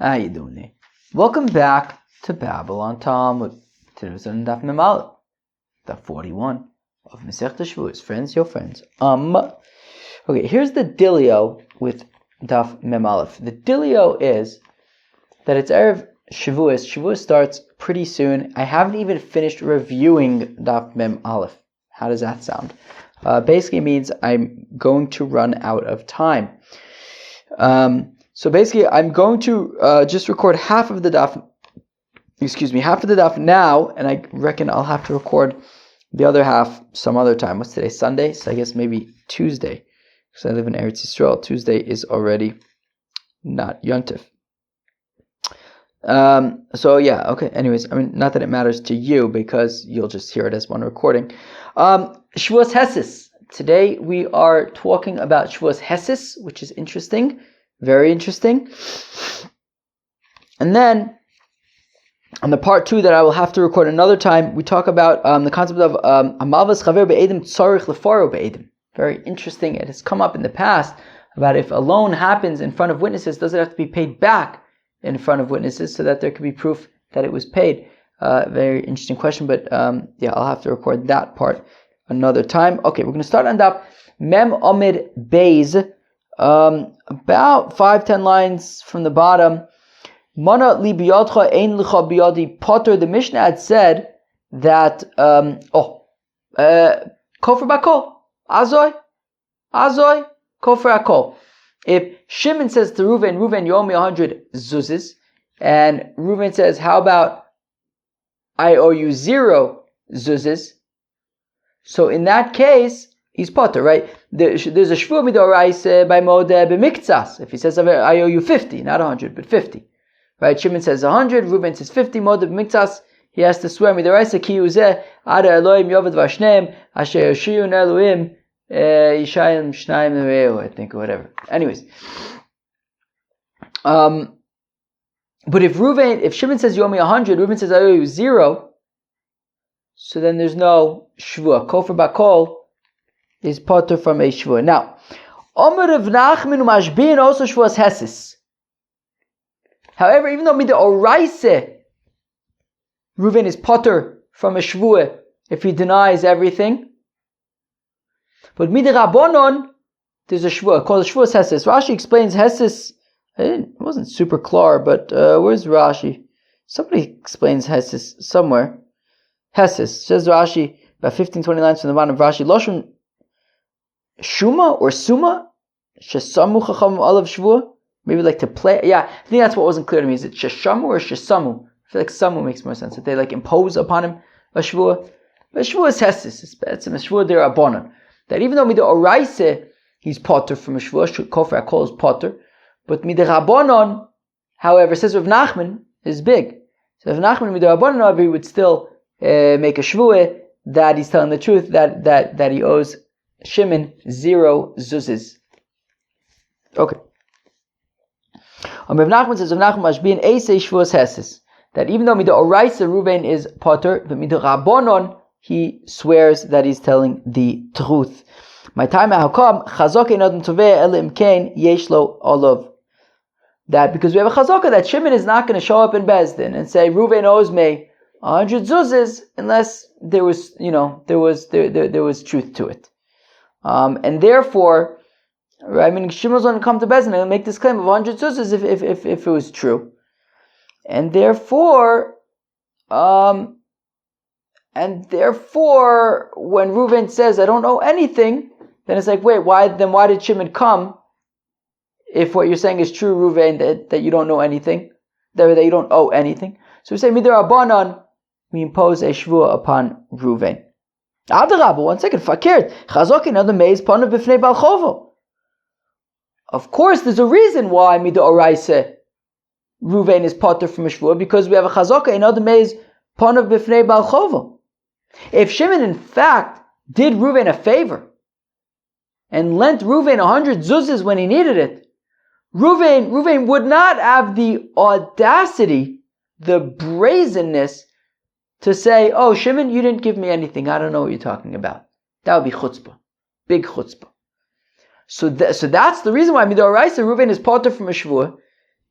How you doing there? Welcome back to Babylon Talmud. Today was on Daf Mem Aleph, Daf 41 of Masechta Shevuos. Friends, your friends. Okay, here's the dealio with Daf Mem Aleph. The dealio is that it's Erev Shevuos. Shevuos starts pretty soon. I haven't even finished reviewing Daf Mem Aleph. How does that sound? Basically means I'm going to run out of time. So basically, I'm going to just record half of the daf now, and I reckon I'll have to record the other half some other time. What's today? Sunday? So I guess maybe Tuesday, because I live in Eretz Yisrael. Tuesday is already not Yontif. So yeah, okay. Anyways, I mean, not that it matters to you, because you'll just hear it as one recording. Shevuos Hesis. Today we are talking about Shevuos Hesis, which is interesting. Very interesting. And then, on the part 2 that I will have to record another time, we talk about the concept of Amalvas Chaver Be'edim Tzarich Lefaro Be'edim. Very interesting. It has come up in the past about if a loan happens in front of witnesses, does it have to be paid back in front of witnesses so that there could be proof that it was paid? Very interesting question, but yeah, I'll have to record that part another time. Okay, we're going to start on Daf Mem Amid Beis. About 5-10 lines from the bottom. Mana li biyadcha ein licha biyadi potter. The Mishnah had said that kofar bakol azoy kofar akol. If Shimon says to Reuven, Yomi 100 zuzes, and Reuven says, how about I owe you 0 zuzes? So in that case, he's potter, right? There's a shvua midoraisa by modeh b'miktsas. If he says, I owe you 50, not 100, but 50. Right? Shimon says 100, Reuven says 50, modeh b'miktsas. He has to swear midoraisa ki uzeh, ada Elohim yovad vashneim, asher yoshiyun Elohim, yishayim shnayim neveu, I think, or whatever. Anyways. But if Shimon says you owe me 100, Reuven says I owe you 0, so then there's no shvua. Kofar bakol is potter from a shvua. Now, Omer of Nachman Mashbin also Shevuos Hesis. However, even though Mida Oraise, Reuven is potter from a shvua if he denies everything. But Mida Rabbonon, there's a shvua called Shevuos Hesis. Rashi explains Hesis. It wasn't super clear, but where's Rashi? Somebody explains Hesis somewhere. Hesis, says Rashi, about 15-20 lines from the bottom of Rashi. Loshon Shuma or Suma? Shesamu Chacham Olav Shvua? Maybe like to play. Yeah, I think that's what wasn't clear to me. Is it Sheshamu or Shesamu? I feel like Samu makes more sense. That they like impose upon him a Shvua. But Shvua is Hesis. It's a Shvua der Abonon. That even though Mida Oraise, he's potter from a Shvua, Kofar Akol is potter. But Mida Rabbonon, however, says Rav Nachman, is big. So Rav Nachman, Mida Rabbonon, however, he would still make a Shvua that he's telling the truth, that he owes Shimon 0 zuzes. Okay. Rav Nachman says, Rav Nachman Mashbin Eisei Shevuos Hesis, that even though Mida Oraisa Reuven is potter, but Mida Rabbonon, he swears that he's telling the truth. My time hakam chazaka inadon toveh elim kain yeshlo olav. That because we have a chazaka that Shimon is not going to show up in Beis Din and say Reuven owes me 100 zuzes unless there was truth to it. And therefore, I mean, Shimon's going to come to Beis Din and make this claim of 100 zuzes if it was true. And therefore, when Reuven says, I don't owe anything, then it's like, wait, why did Shimon come if what you're saying is true, Reuven, that you don't know anything, that you don't owe anything? So we say, Midar Abanon, we impose a shvua upon Reuven. Adarabba, 1 second, fakir. Chazokin other maize panav b'fnei balchovo. Of course, there's a reason why Mida Oraise Reuven is potter from a shvua, because we have a chazaka in other maize panav b'fnei balchovo. If Shimon in fact did Reuven a favor and lent Reuven 100 zuzes when he needed it, Reuven would not have the audacity, the brazenness to say, oh, Shimon, you didn't give me anything. I don't know what you're talking about. That would be chutzpah. Big chutzpah. So that's the reason why Midoraisa Reuven is potter from a shvua,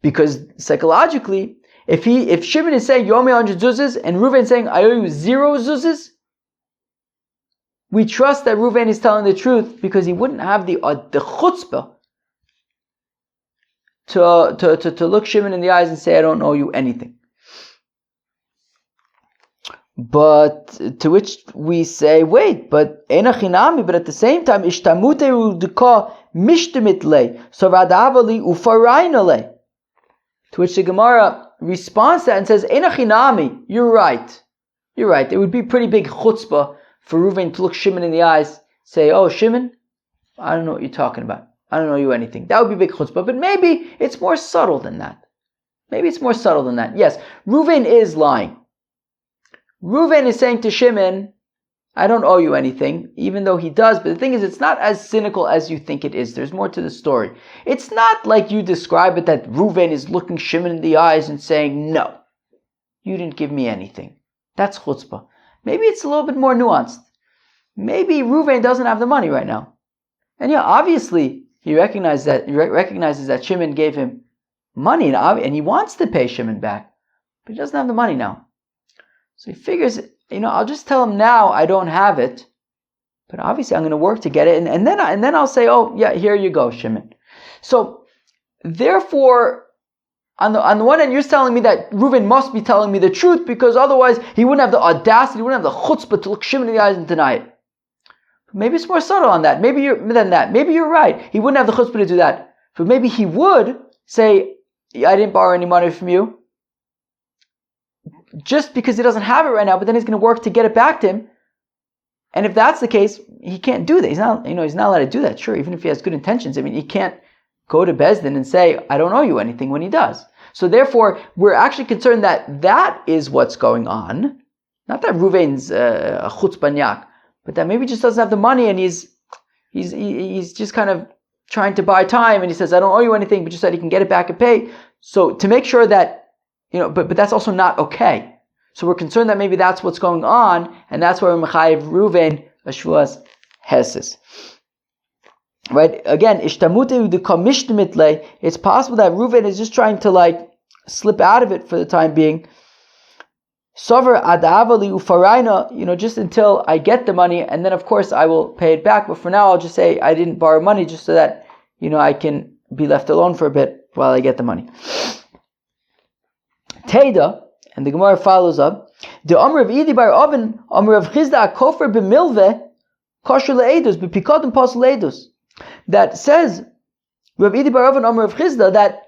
Because psychologically, if Shimon is saying you owe me 100 zuzes and Reuven is saying I owe you 0 zuzes, we trust that Reuven is telling the truth because he wouldn't have the chutzpah to look Shimon in the eyes and say I don't owe you anything. But to which we say, wait, but enachinami, but at the same time, ishtamute udika mishtamit le, so radavali ufaraina le. To which the Gemara responds to that and says, enachinami, you're right. You're right. It would be pretty big chutzpah for Reuven to look Shimon in the eyes, say, oh, Shimon, I don't know what you're talking about. I don't know you anything. That would be big chutzpah, but maybe it's more subtle than that. Maybe it's more subtle than that. Yes, Reuven is lying. Reuven is saying to Shimon, I don't owe you anything, even though he does. But the thing is, it's not as cynical as you think it is. There's more to the story. It's not like you describe it that Reuven is looking Shimon in the eyes and saying, no, you didn't give me anything. That's chutzpah. Maybe it's a little bit more nuanced. Maybe Reuven doesn't have the money right now. And yeah, obviously, he recognizes that Shimon gave him money and he wants to pay Shimon back. But he doesn't have the money now. So he figures, I'll just tell him now I don't have it, but obviously I'm going to work to get it, and then I'll say, oh yeah, here you go, Shimon. So therefore, on the one hand, you're telling me that Reuven must be telling me the truth because otherwise he wouldn't have the audacity, he wouldn't have the chutzpah to look Shimon in the eyes and deny it. Maybe it's more subtle on that. Maybe you're right. He wouldn't have the chutzpah to do that, but maybe he would say, I didn't borrow any money from you. Just because he doesn't have it right now, but then he's going to work to get it back to him. And if that's the case, he can't do that. He's not allowed to do that. Sure, even if he has good intentions. I mean, he can't go to Beis Din and say, I don't owe you anything when he does. So therefore, we're actually concerned that is what's going on. Not that Reuven's a chutzpaniak, but that maybe he just doesn't have the money and he's just kind of trying to buy time and he says, I don't owe you anything, but just that he can get it back and pay. So to make sure that but that's also not okay. So we're concerned that maybe that's what's going on, and that's why we're mechayev Reuven a Shevuos heses. Right? Again, ishtamute udika le. It's possible that Reuven is just trying to slip out of it for the time being. Sover adavali ufaraina, just until I get the money, and then of course I will pay it back. But for now, I'll just say I didn't borrow money, just so that I can be left alone for a bit while I get the money. Teda, and the Gemara follows up, the Amr of Idi bar Oven, Amr of Chizda Kofer b'milve, kosher le'edus, b'pikadon pas le'edus. That says, Rav Idi bar Oven, Amr of Chizda, that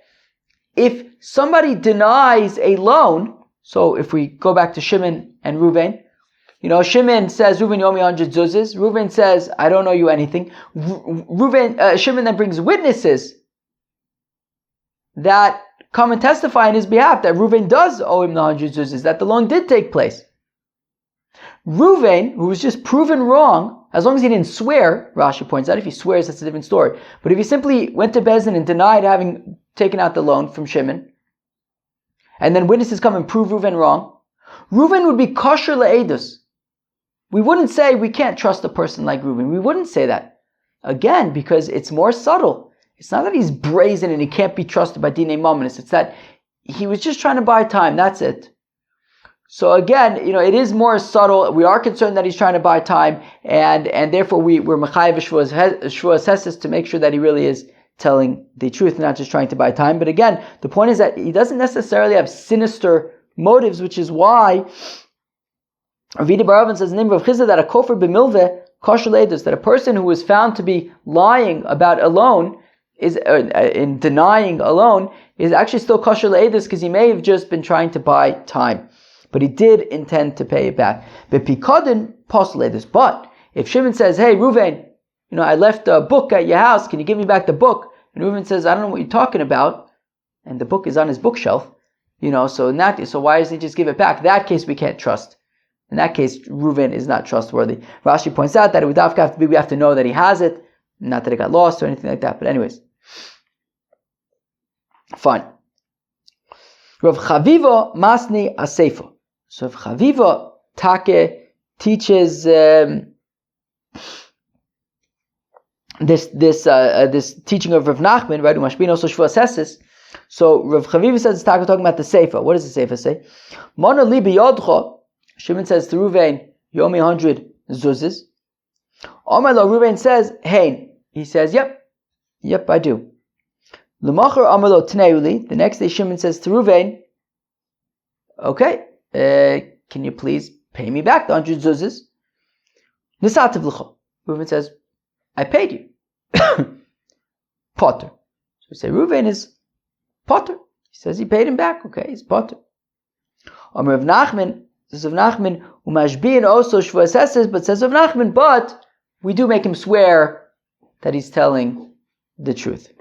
if somebody denies a loan, so if we go back to Shimon and Reuven, Shimon says, Reuven, you owe me 100 zuzes. Reuven says, I don't owe you anything. Shimon then brings witnesses that come and testify on his behalf that Reuven does owe him the 100 zuzes, that the loan did take place. Reuven, who was just proven wrong, as long as he didn't swear, Rashi points out, if he swears, that's a different story. But if he simply went to Beis Din and denied having taken out the loan from Shimon, and then witnesses come and prove Reuven wrong, Reuven would be kosher le'edus. We wouldn't say we can't trust a person like Reuven. We wouldn't say that. Again, because it's more subtle. It's not that he's brazen and he can't be trusted by Dinei Mamonis. It's that he was just trying to buy time. That's it. So again, it is more subtle. We are concerned that he's trying to buy time, and therefore we're mechayev Shevuos heses to make sure that he really is telling the truth, not just trying to buy time. But again, the point is that he doesn't necessarily have sinister motives, which is why Ravidi Baravin says in the name of Chizah that a kofer b'milveh kosher le'edus, that a person who was found to be lying about a loan is in denying a loan is actually still kosher le'edus because he may have just been trying to buy time, but he did intend to pay it back. B'pikadon pas le'edus. But if Shimon says, "Hey, Reuven, I left a book at your house. Can you give me back the book?" And Reuven says, "I don't know what you're talking about," and the book is on his bookshelf, so why doesn't he just give it back? In that case, we can't trust. In that case, Reuven is not trustworthy. Rashi points out that it would have to be, we have to know that he has it, not that it got lost or anything like that. But anyways. Fine. Rav Chaviva Masni Aseifa. So Rav Chaviva Take teaches this teaching of Rav Nachman, right? Umashbin also Shevuos heses, So Rav Chaviva says it's talking about the Seifa. What does the Seifa say? Mana li biyodcha. Shimon says to Ruvain, Yomi 100 zuzes. Omar lo, Ruvain says, Hein. He says, yep, I do. L'machar Amar lo tneuli. The next day Shimon says to Ruvain, okay, can you please pay me back the 100 zuzes? Nisativ l'cha. Ruvain says, I paid you. Potter. So we say Ruvain is Potter. He says he paid him back. Okay, he's Potter. Amar Rav Nachman, says Rav Nachman, umashbiin also Shevuos Hesed, but says Rav Nachman, but we do make him swear that he's telling the truth.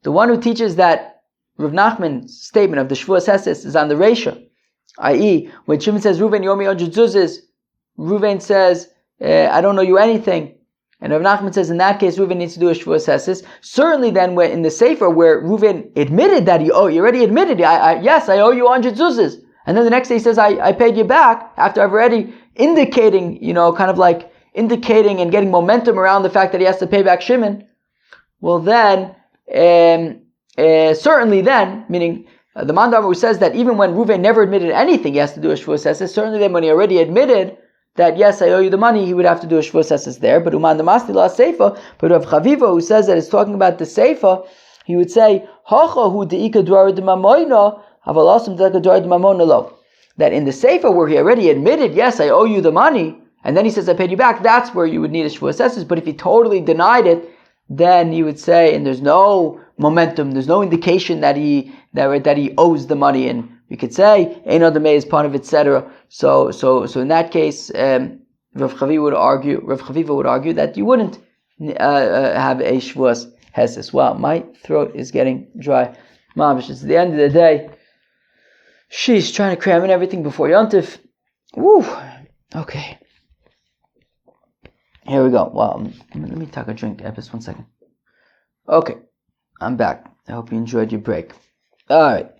The one who teaches that Rav Nachman's statement of the Shevuos Hesed is on the Reisha, i.e., when Shimon says Ruvain Yomi 100 zuzes, Ruvain says, I don't know you anything. And Rav Nachman says, in that case, Ruvain needs to do a Shevuos Hesed. Certainly then, when in the Sefer, where Ruvain admitted that he already admitted, yes, I owe you 100 zuzes. And then the next day he says, I paid you back, after I've already indicating, kind of like indicating and getting momentum around the fact that he has to pay back Shimon. Well then, certainly then, meaning the Mandamar who says that even when Ruvain never admitted anything, he has to do a Shevuos Hesed. Certainly then, when he already admitted that yes, I owe you the money, he would have to do a Shevuos Hesed there. But Uman Damasti La Seifa, but Rav Chaviva, who says that it's talking about the Seifa, he would say, Hacha hu deika dwar d'mamoina, havalasim deika dwar d'mamona lo. That in the Seifa, where he already admitted, yes, I owe you the money, and then he says, I paid you back, that's where you would need a Shevuos Hesed. But if he totally denied it, then you would say, and there's no momentum, there's no indication that he owes the money, and we could say, Ein Adam is part of, etc. So in that case, Rav Chaviva would argue that you wouldn't have a Shevuos Hesed. Wow, my throat is getting dry. Mamish, it's the end of the day. She's trying to cram in everything before Yontif. Woo. Okay. Here we go. Wow. Let me take a drink, Epis, 1 second. Okay. I'm back. I hope you enjoyed your break. Alright.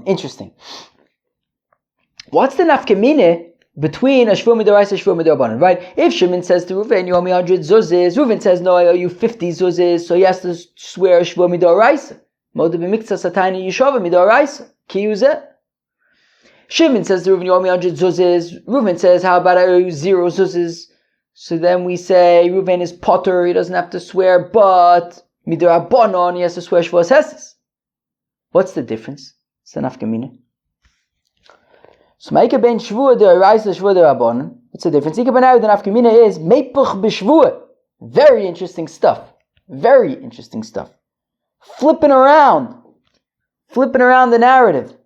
Interesting. What's the nafkamine between a shvur midoraisa and shvur midorabanan, right? If Shimon says to Ruvain, you owe me 100 zuzes, Ruvain says, no, I owe you 50 zuzes, so he has to swear a shvur midoraisa. Moda b'miktzah satayni yishova midoraisa. Kiyuzeh. Shimon says to Ruvain, you owe me 100 zuzes. Ruvain says, how about I owe you 0 zuzes? So then we say, Ruvain is potter, he doesn't have to swear, but midorabanan, he has to swear Shevuos Hesed. What's the difference? It's the nafkamina. So ma'ika ben shvua de'oraisa shvua de'rabanan. What's the difference? Ika b'nai the nafkamina is meipuch b'shvua. Very interesting stuff. Very interesting stuff. Flipping around the narrative.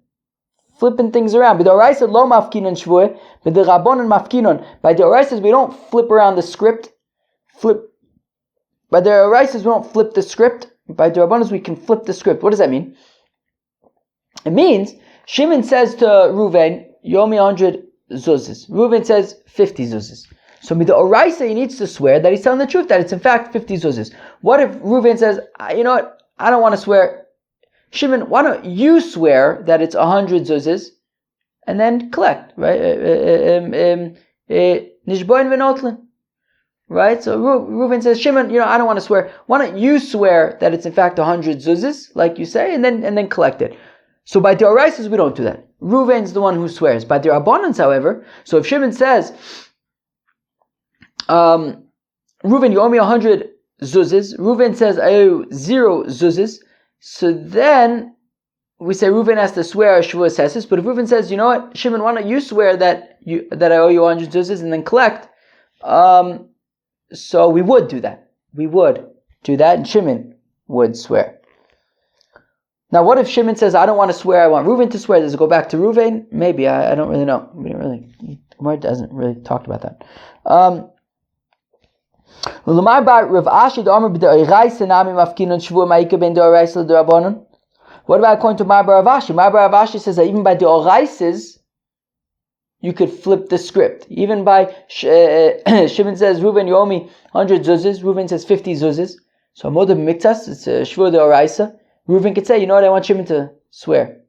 Flipping things around. B'de'oraisa lo mafkinon shvua, b'de'rabanan mafkinon. By de'oraisas we don't flip around the script. By de'oraisas we don't flip the script. By de'rabanan we can flip the script. What does that mean? It means Shimon says to Ruvain, you owe me 100 zuzes. Ruvain says 50 zuzes. So midoraisa he needs to swear that he's telling the truth, that it's in fact 50 zuzes. What if Ruvain says, you know what, I don't want to swear. Shimon, why don't you swear that it's 100 zuzes and then collect, right? Nishboin v'notlin. Right? So Ruvain says, Shimon, I don't want to swear. Why don't you swear that it's in fact 100 zuzes, like you say, and then collect it. So by deoraisas we don't do that. Ruvain's the one who swears. By derabbanans, however, so if Shimon says, Ruvain, you owe me 100 zuzes. Ruvain says, I owe 0 zuzes. So then we say Ruvain has to swear a Shevuos Hesed. But if Ruvain says, you know what, Shimon, why don't you swear that I owe you 100 zuzes and then collect? So we would do that. We would do that, and Shimon would swear. Now, what if Shimon says, I don't want to swear, I want Ruvain to swear? Does it go back to Ruvain? Maybe, I don't really know. Gemara doesn't really talk about that. What about according to Marbar Avashi? Marbar Avashi says that even by the Oraisas, you could flip the script. Even by, Shimon says, Ruvain, you owe me 100 zuzes. Ruvain says 50 zuzes. So, Moda Miktas, it's a Shvur de Oraisa. Ruvain could say, you know what, I want Shimon to swear.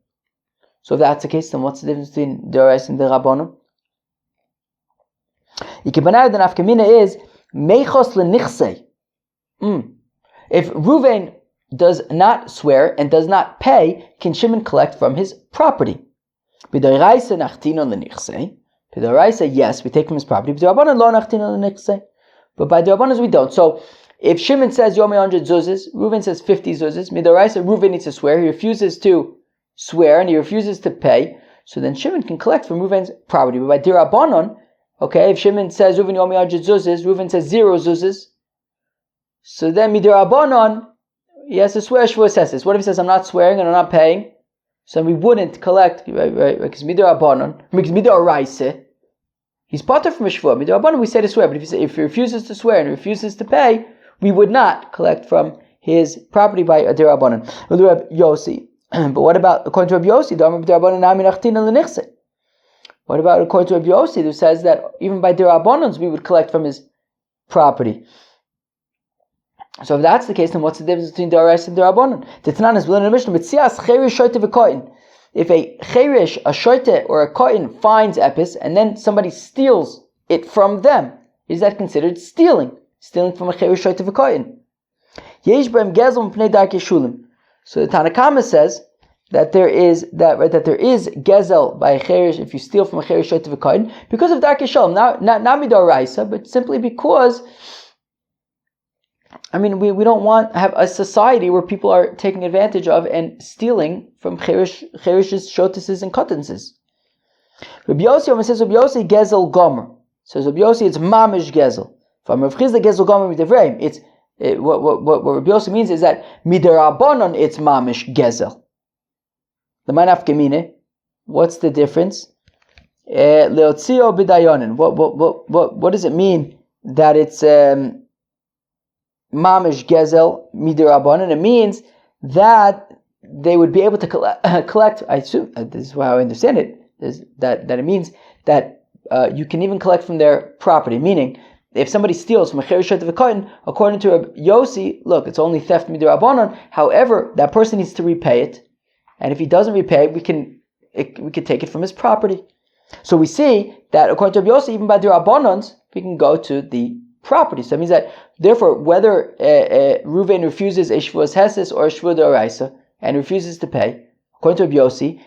So if that's the case, then what's the difference between Deorais and the Rabbanim? Ikibanai, the nafkamina is meichos lenichse. If Reuven does not swear and does not pay, can Shimon collect from his property? B'doraisa nachtinon lenichse. B'doraisa, yes, we take from his property. B'dorabanan lo nachtinon lenichse. But by Durabanan we don't. So if Shimon says Yomi 100 zuzes, Reuven says 50 zuzes, Midoraisa, Reuven needs to swear. He refuses to swear and he refuses to pay. So then Shimon can collect from Reuven's property. But by Durabanan, okay, if Shimon says Reuven Yomi 100 zuzes, Reuven says 0 zuzes. So then Midurabanan, he has to swear Shevuos Heses. What if he says I'm not swearing and I'm not paying? So we wouldn't collect, right? Because Midurabanan, because Midoraisa, he's patur from a shvua. Midorabanan we say to swear, but if he refuses to swear and refuses to pay, we would not collect from his property by a derabanan. Yosi. But what about according to Rabbi Yosi? What about according to Rabbi Yosi, who says that even by derabanans we would collect from his property? So if that's the case, then what's the difference between deraisa and derabanan? The Tanan is within the Mishnah. If a cherish, a shoite, or a kohen finds epis and then somebody steals it from them, is that considered stealing? Stealing from a cherish, shoite, or a kohen. So the Tanakama says that there is gezel by a cherish if you steal from a cherish, shoite, or a kohen because of darkei shalom, not midoraisa, but simply because. I mean, we don't want to have a society where people are taking advantage of and stealing from cherishes, shotises, and kotenses. Rabbi Yossi says, Rabbi Yossi gezel gomer. Says Rabbi Yossi, it's mamish gezel. From Rav Chizda gezel gomer midavreim. It's what Rabbi Yossi means is that midarabanon it's mamish gezel. The manaf gemine. What's the difference? Leotzio bidayonin. What does it mean that it's mamish gezel midirabanan? It means that they would be able to collect. I assume this is how I understand it. Is that it means that you can even collect from their property. Meaning, if somebody steals from a cherish of a kohen, according to Rabbi Yossi, look, it's only theft midirabanan. However, that person needs to repay it, and if he doesn't repay, we can take it from his property. So we see that according to Rabbi Yossi, even by dirabanans, we can go to the property. So that means that, therefore, whether Reuven refuses a Shevuos Heses or a Shvuah D'Oraisa and refuses to pay, according to Rabbi Yossi,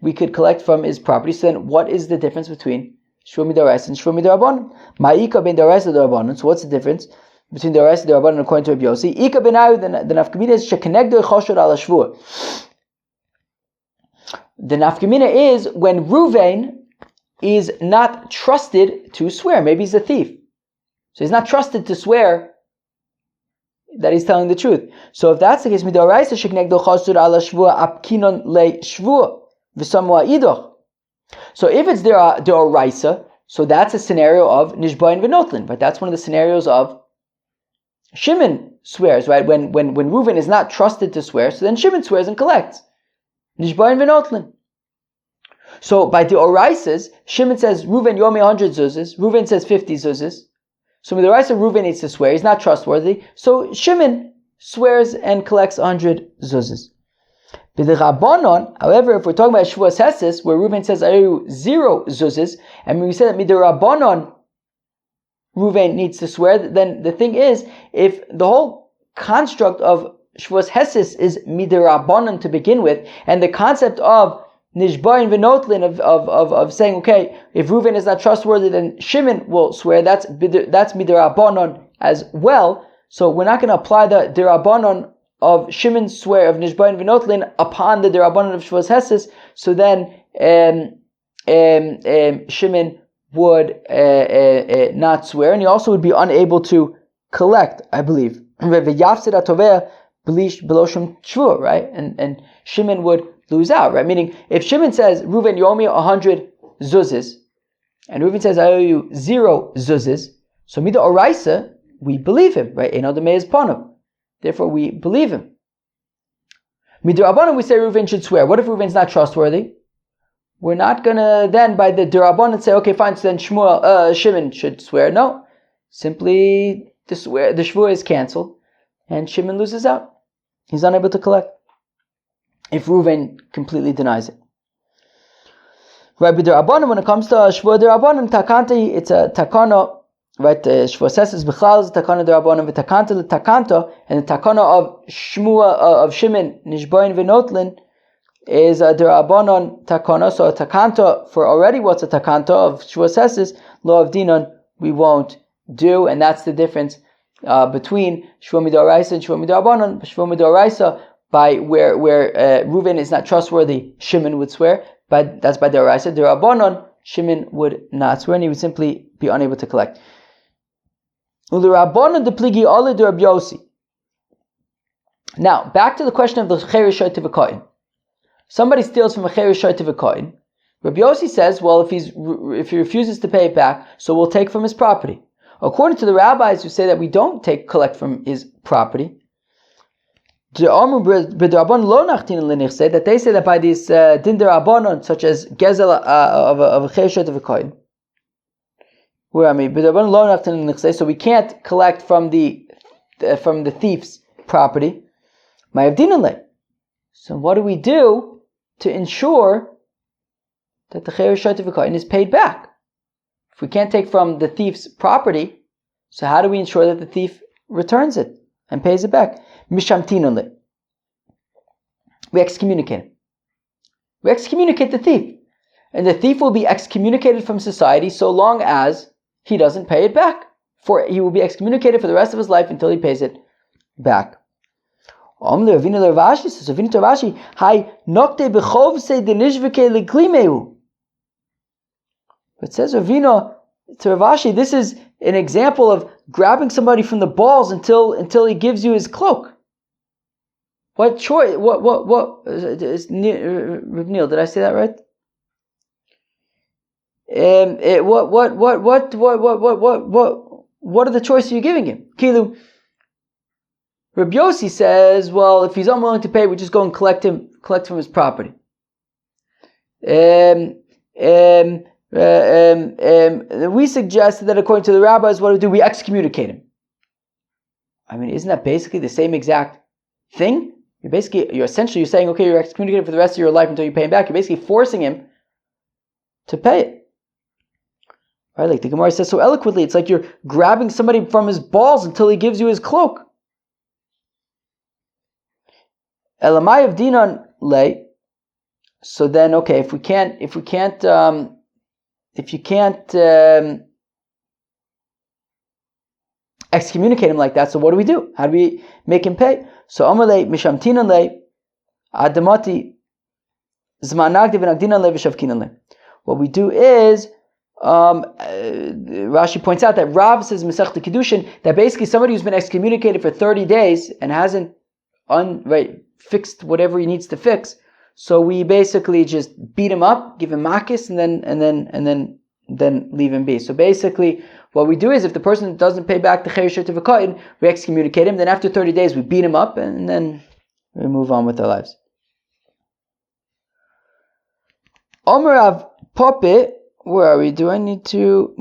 we could collect from his property. So then, what is the difference between Shvuah D'Oraisa and Shvuah D'Orabanan? Ma'ika ben D'Oraisa D'Orabanan. So what's the difference between D'Oraisa D'Orabanan according to Rabbi Yossi? Ika ben Ayu, the nafkamina is shekenegdo choshod ala Shvuah. The nafkamina is when Reuven is not trusted to swear. Maybe he's a thief. So he's not trusted to swear that he's telling the truth. So if that's the case, midoraisa sheknegdo chasur ala shvua apkinon le shvua v'samua idoch. So if it's deoraisa, so that's a scenario of nishbain v'notlin. But that's one of the scenarios of Shimon swears, right? When Reuven is not trusted to swear, so then Shimon swears and collects nishbain v'notlin. So by deoraisas, Shimon says Reuven yomi 100 zuzes, Reuven says 50 zuzes. So the Raisa Reuven needs to swear. He's not trustworthy. So Shimon swears and collects 100 zuzes. However, if we're talking about Shevuos Heses, where Reuven says 0 zuzes, and we say that midirabanan Reuven needs to swear, then the thing is, if the whole construct of Shevuos Heses is midirabanan to begin with, and the concept of Nishbain v'notlin of saying, okay, if Reuven is not trustworthy, then Shimon will swear. That's midirabanan as well. So we're not going to apply the dirabanan of Shimon's swear of Nishbain v'notlin upon the dirabanan of Shevuos Heses. So then Shimon would not swear, and he also would be unable to collect, I believe. Right? And Shimon would lose out, right? Meaning, if Shimon says, Reuven, you owe me 100 zuzes, and Reuven says, I owe you 0 zuzes, so Mida Oraisa, we believe him, right? Ein Adam Me'ez Panav. Therefore, we believe him. Mida Rabbanan, we say Reuven should swear. What if Reuven's not trustworthy? We're not going to then, by the Rabbanan, say, okay, fine, so then Shimon should swear. No. Simply, the Shevuah is cancelled, and Shimon loses out. He's unable to collect if Reuven completely denies it. Right, but when it comes to Shevuos D'Rabbanan, Takanta, it's a Takana, right? Shevuos is B'chlal is Takana D'Rabbanan, V'Takanta L'Takanta, and the Takana of Shmua, of Shimon, Nishbayin V'Notlin, is a D'Rabbanan Takana, so a Takanta, for already what's a Takanta of Shevuos is, Law of Dinan, we won't do, and that's the difference between Shvuah Midoraisa and Shvuah Midorabanan. Shvuah Midoraisa, by where Reuven is not trustworthy, Shimon would swear, but that's by Doraisa. D'Rabbanan, Shimon would not swear, and he would simply be unable to collect. U'l'Rabbanan depligi ole de Rabbi Yossi. Now, back to the question of the Cheres Shai Tivakain. Somebody steals from a Cheres Shai Tivakain. Rabbi Yossi says, well, if he refuses to pay it back, so we'll take from his property. According to the rabbis who say that we don't collect from his property, that they say that by these din d'Rabbanan, such as gezel of a Cheres Shai Tivakain, so we can't collect from the thief's property. So what do we do to ensure that the Cheres Shai Tivakain is paid back? If we can't take from the thief's property, so how do we ensure that the thief returns it and pays it back? Mishamtinun. We excommunicate him. We excommunicate the thief. And the thief will be excommunicated from society so long as he doesn't pay it back. For he will be excommunicated for the rest of his life until he pays it back. But it says Ravina to Rav Ashi, this is an example of grabbing somebody from the balls until he gives you his cloak. What choice? What is Neil? Did I say that right? What are the choices you're giving him? Kilu. Rabbi Yossi says, well, if he's unwilling to pay, we just go and collect from his property. We suggested that according to the rabbis, what do we excommunicate him? I mean, isn't that basically the same exact thing? You're essentially saying, okay, you're excommunicated for the rest of your life until you pay him back. You're basically forcing him to pay it. Right? Like the Gemara says so eloquently, it's like you're grabbing somebody from his balls until he gives you his cloak. Elamai of Dinan lay. So then, okay, if you can't excommunicate him like that, so what do we do? How do we make him pay? So Amalei Mishamtinan le Adamati Zmanagdi V'Nagdinan le V'Shavkinan le. What we do is Rashi points out that Rav says Masechta Kiddushin that basically somebody who's been excommunicated for 30 days and hasn't fixed whatever he needs to fix, so we basically just beat him up, give him makis, and then leave him be. So basically, what we do is, if the person doesn't pay back the Cheres Shai Tivakain, we excommunicate him. Then after 30 days, we beat him up, and then we move on with our lives. Omer Rav Papa, where are we? Do I need to?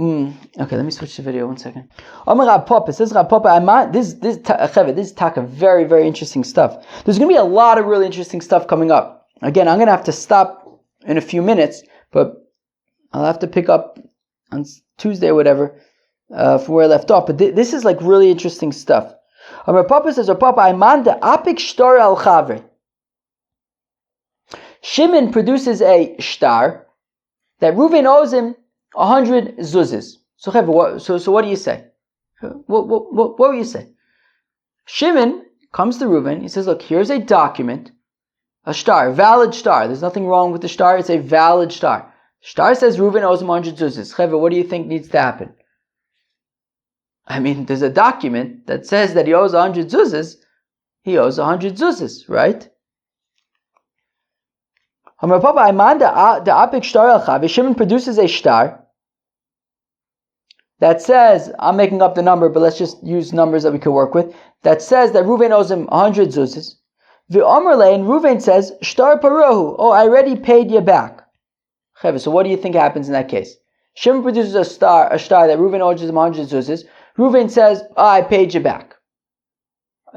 Okay, let me switch the video 1 second. Omer Rav Papa says, Rav Papa, this is taka very, very interesting stuff. There's going to be a lot of really interesting stuff coming up. Again, I'm going to have to stop in a few minutes, but I'll have to pick up on Tuesday or whatever from where I left off. But this is like really interesting stuff. Rav Papa says, Rav Papa, Ayman de apik shtar al chavre. Shimon produces a shtar that Reuven owes him 100 zuzes. So what do you say? What will you say? Shimon comes to Reuven. He says, look, here's a document, a shtar, valid shtar. There's nothing wrong with the shtar. It's a valid shtar. Shtar says Reuven owes him 100 zuzes. Cheva, what do you think needs to happen? I mean, there's a document that says that he owes 100 zuzes. He owes 100 zuzes, right? Shimon produces a shtar that says, I'm making up the number, but let's just use numbers that we could work with, that says that Reuven owes him 100 zuzes. And Reuven says, shtar parohu, oh, I already paid you back. So what do you think happens in that case? Shimon produces a shtar that Reuven owes him 100 zuzes. Reuven says, oh, I paid you back.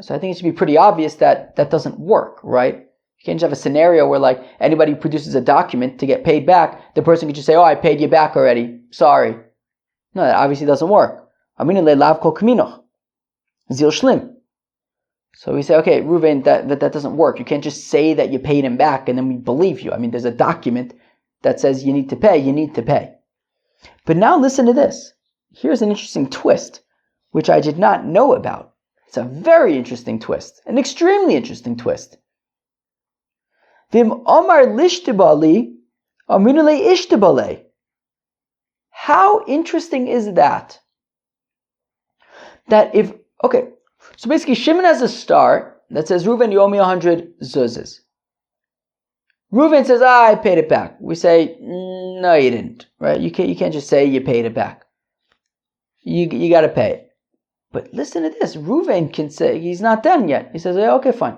So I think it should be pretty obvious that that doesn't work, right? You can't just have a scenario where like anybody who produces a document to get paid back, the person can just say, oh, I paid you back already. Sorry. No, that obviously doesn't work. Amina le'lav kol kaminoch. Zil shlim. So we say, okay, Reuven, that doesn't work. You can't just say that you paid him back and then we believe you. I mean, there's a document that says you need to pay. But now listen to this. Here's an interesting twist, which I did not know about. It's a very interesting twist, an extremely interesting twist. Vim omar lishtibali, aminule ishtibale. How interesting is that? So basically Shimon has a star that says Reuven, you owe me 100 zuzes. Reuven says, I paid it back. We say, no, you didn't, right? You can't just say you paid it back. You got to pay it. But listen to this. Reuven can say, he's not done yet. He says, okay, fine.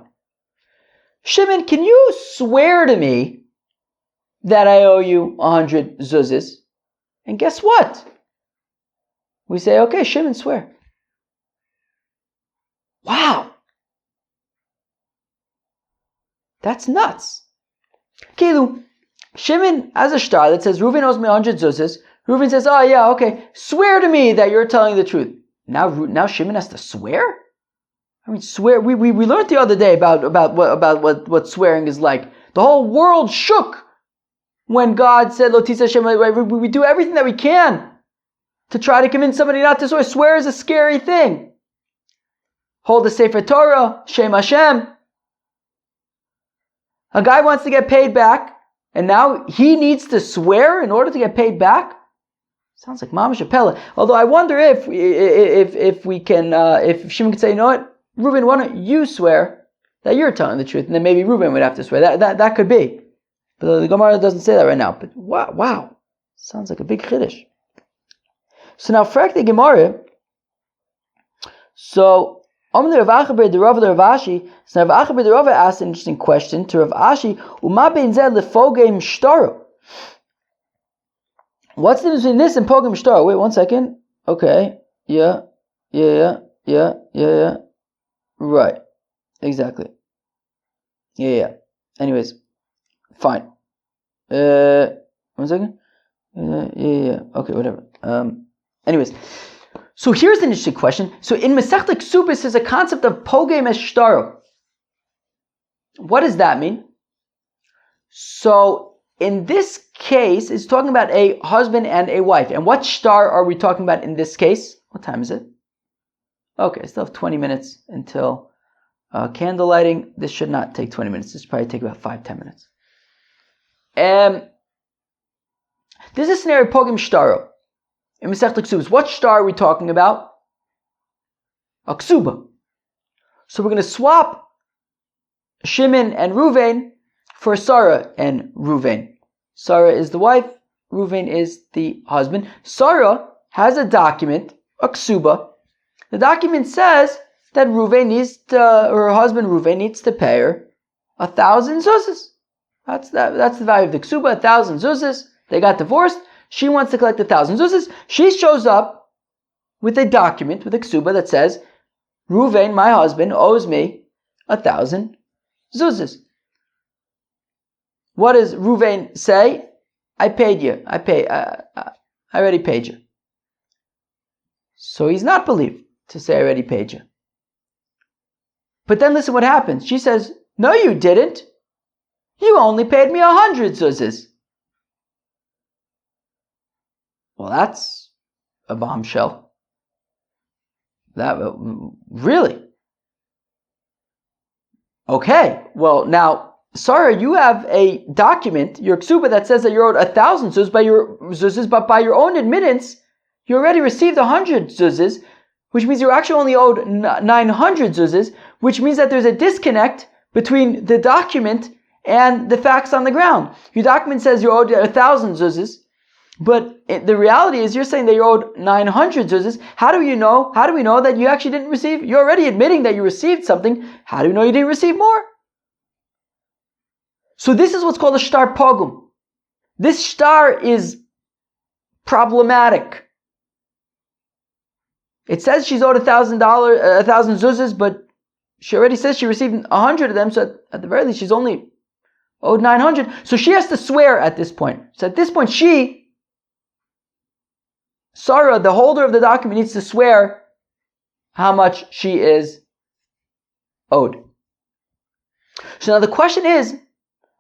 Shimon, can you swear to me that I owe you 100 zuzes? And guess what? We say, okay, Shimon, swear. Wow. That's nuts. Kilu, Shimon has a star that says Reuven owes me 100 zuzes. Reuven says, oh yeah, okay, swear to me that you're telling the truth. Now Shimon has to swear? I mean, swear. We learned the other day about what swearing is like. The whole world shook when God said, Lo tisa Shem. We do everything that we can to try to convince somebody not to swear. Swear is a scary thing. Hold the Sefer Torah, Shem Hashem. A guy wants to get paid back, and now he needs to swear in order to get paid back. Sounds like Mamash Apella. Although I wonder if Shimon could say, you know what, Reuven, why don't you swear that you're telling the truth, and then maybe Reuven would have to swear. That could be. But the Gemara doesn't say that right now. But wow, sounds like a big chiddush. So now, frak the Gemara. So Rav Achaber the Rav Ashi. So Rav Achaber the Rav asked an interesting question to Rav Ashi. Uma ben zeh lefogem shtaro. What's the difference between this and pogem shtaro? Wait 1 second. Okay. Yeah. Right. Exactly. Yeah. Anyways, fine. 1 second. Yeah. Okay, whatever. Anyways. So here's an interesting question. So in Masechta Ksubis is a concept of pogem es shtaro. What does that mean? So in this case, it's talking about a husband and a wife. And what shtar are we talking about in this case? What time is it? Okay, I still have 20 minutes until candle lighting. This should not take 20 minutes. This should probably take about 5-10 minutes. This is a scenario pogem shtaro. In Masechta Ksubas, what shtar are we talking about? A ksuba. So we're going to swap Shimon and Reuven for Sarah and Reuven. Sarah is the wife, Reuven is the husband. Sarah has a document, a ksuba. The document says that her husband Reuven needs to pay her 1,000 zuzes. That's the value of the ksuba, 1,000 zuzes. They got divorced. She wants to collect 1,000 zuzes. She shows up with a document, with a ksuba that says, Reuven, my husband, owes me 1,000 zuzes. What does Reuven say? I paid you. I already paid you. So he's not believed to say I already paid you. But then listen what happens. She says, no, you didn't. You only paid me 100 zuzes. Well, that's a bombshell. Really? Okay. Well, now, Sarah, you have a document, your ksuba, that says that you're owed 1,000 zuzes, but by your own admittance, you already received 100 zuzes, which means you're actually only owed 900 zuzes, which means that there's a disconnect between the document and the facts on the ground. Your document says you're owed 1,000 zuzes, but the reality is you're saying that you're owed 900 zuzes. How do we know that you actually didn't receive? You're already admitting that you received something. How do we know you didn't receive more? So this is what's called a shtar pogum. This shtar is problematic. It says she's owed $1,000, 1,000 zuzes, but she already says she received 100 of them, so at the very least she's only owed 900. So she has to swear at this point. So at this point Sarah, the holder of the document, needs to swear how much she is owed. So now the question is,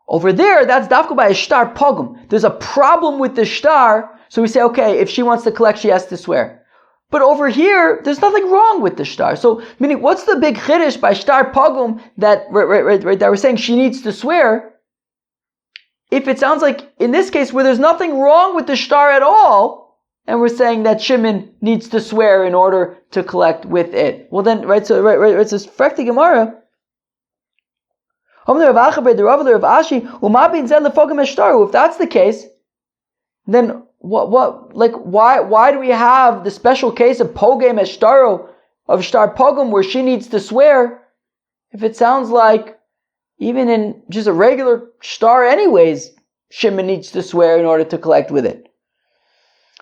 over there, that's dafka by a shtar pogum. There's a problem with the shtar, so we say, okay, if she wants to collect, she has to swear. But over here, there's nothing wrong with the shtar. So, meaning, what's the big chiddush by shtar pogum that we're saying she needs to swear? If it sounds like, in this case, where there's nothing wrong with the shtar at all, and we're saying that Shimon needs to swear in order to collect with it. Well then, so frekti Gemara. If that's the case, then why do we have the special case of pogem eshtaro, of shtar pogum, where she needs to swear, if it sounds like even in just a regular shtar anyways, Shimon needs to swear in order to collect with it?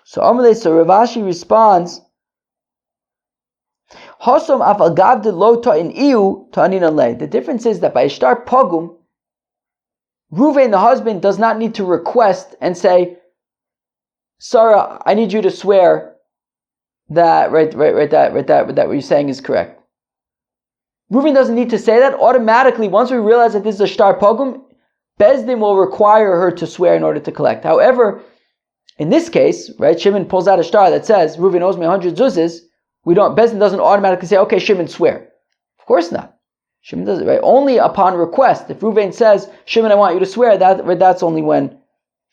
So Rav Ashi responds, the difference is that by shtar pogum, Ruvain, the husband, does not need to request and say, Sarah, I need you to swear that what you're saying is correct. Ruvain doesn't need to say that. Automatically, once we realize that this is a shtar pogum, Bezdin will require her to swear in order to collect. However, in this case, Shimon pulls out a shtar that says, Ruvain owes me 100 zuzes. Bezdin doesn't automatically say, okay, Shimon, swear. Of course not. Shimon does it, right? Only upon request. If Ruvain says, Shimon, I want you to swear, that's only when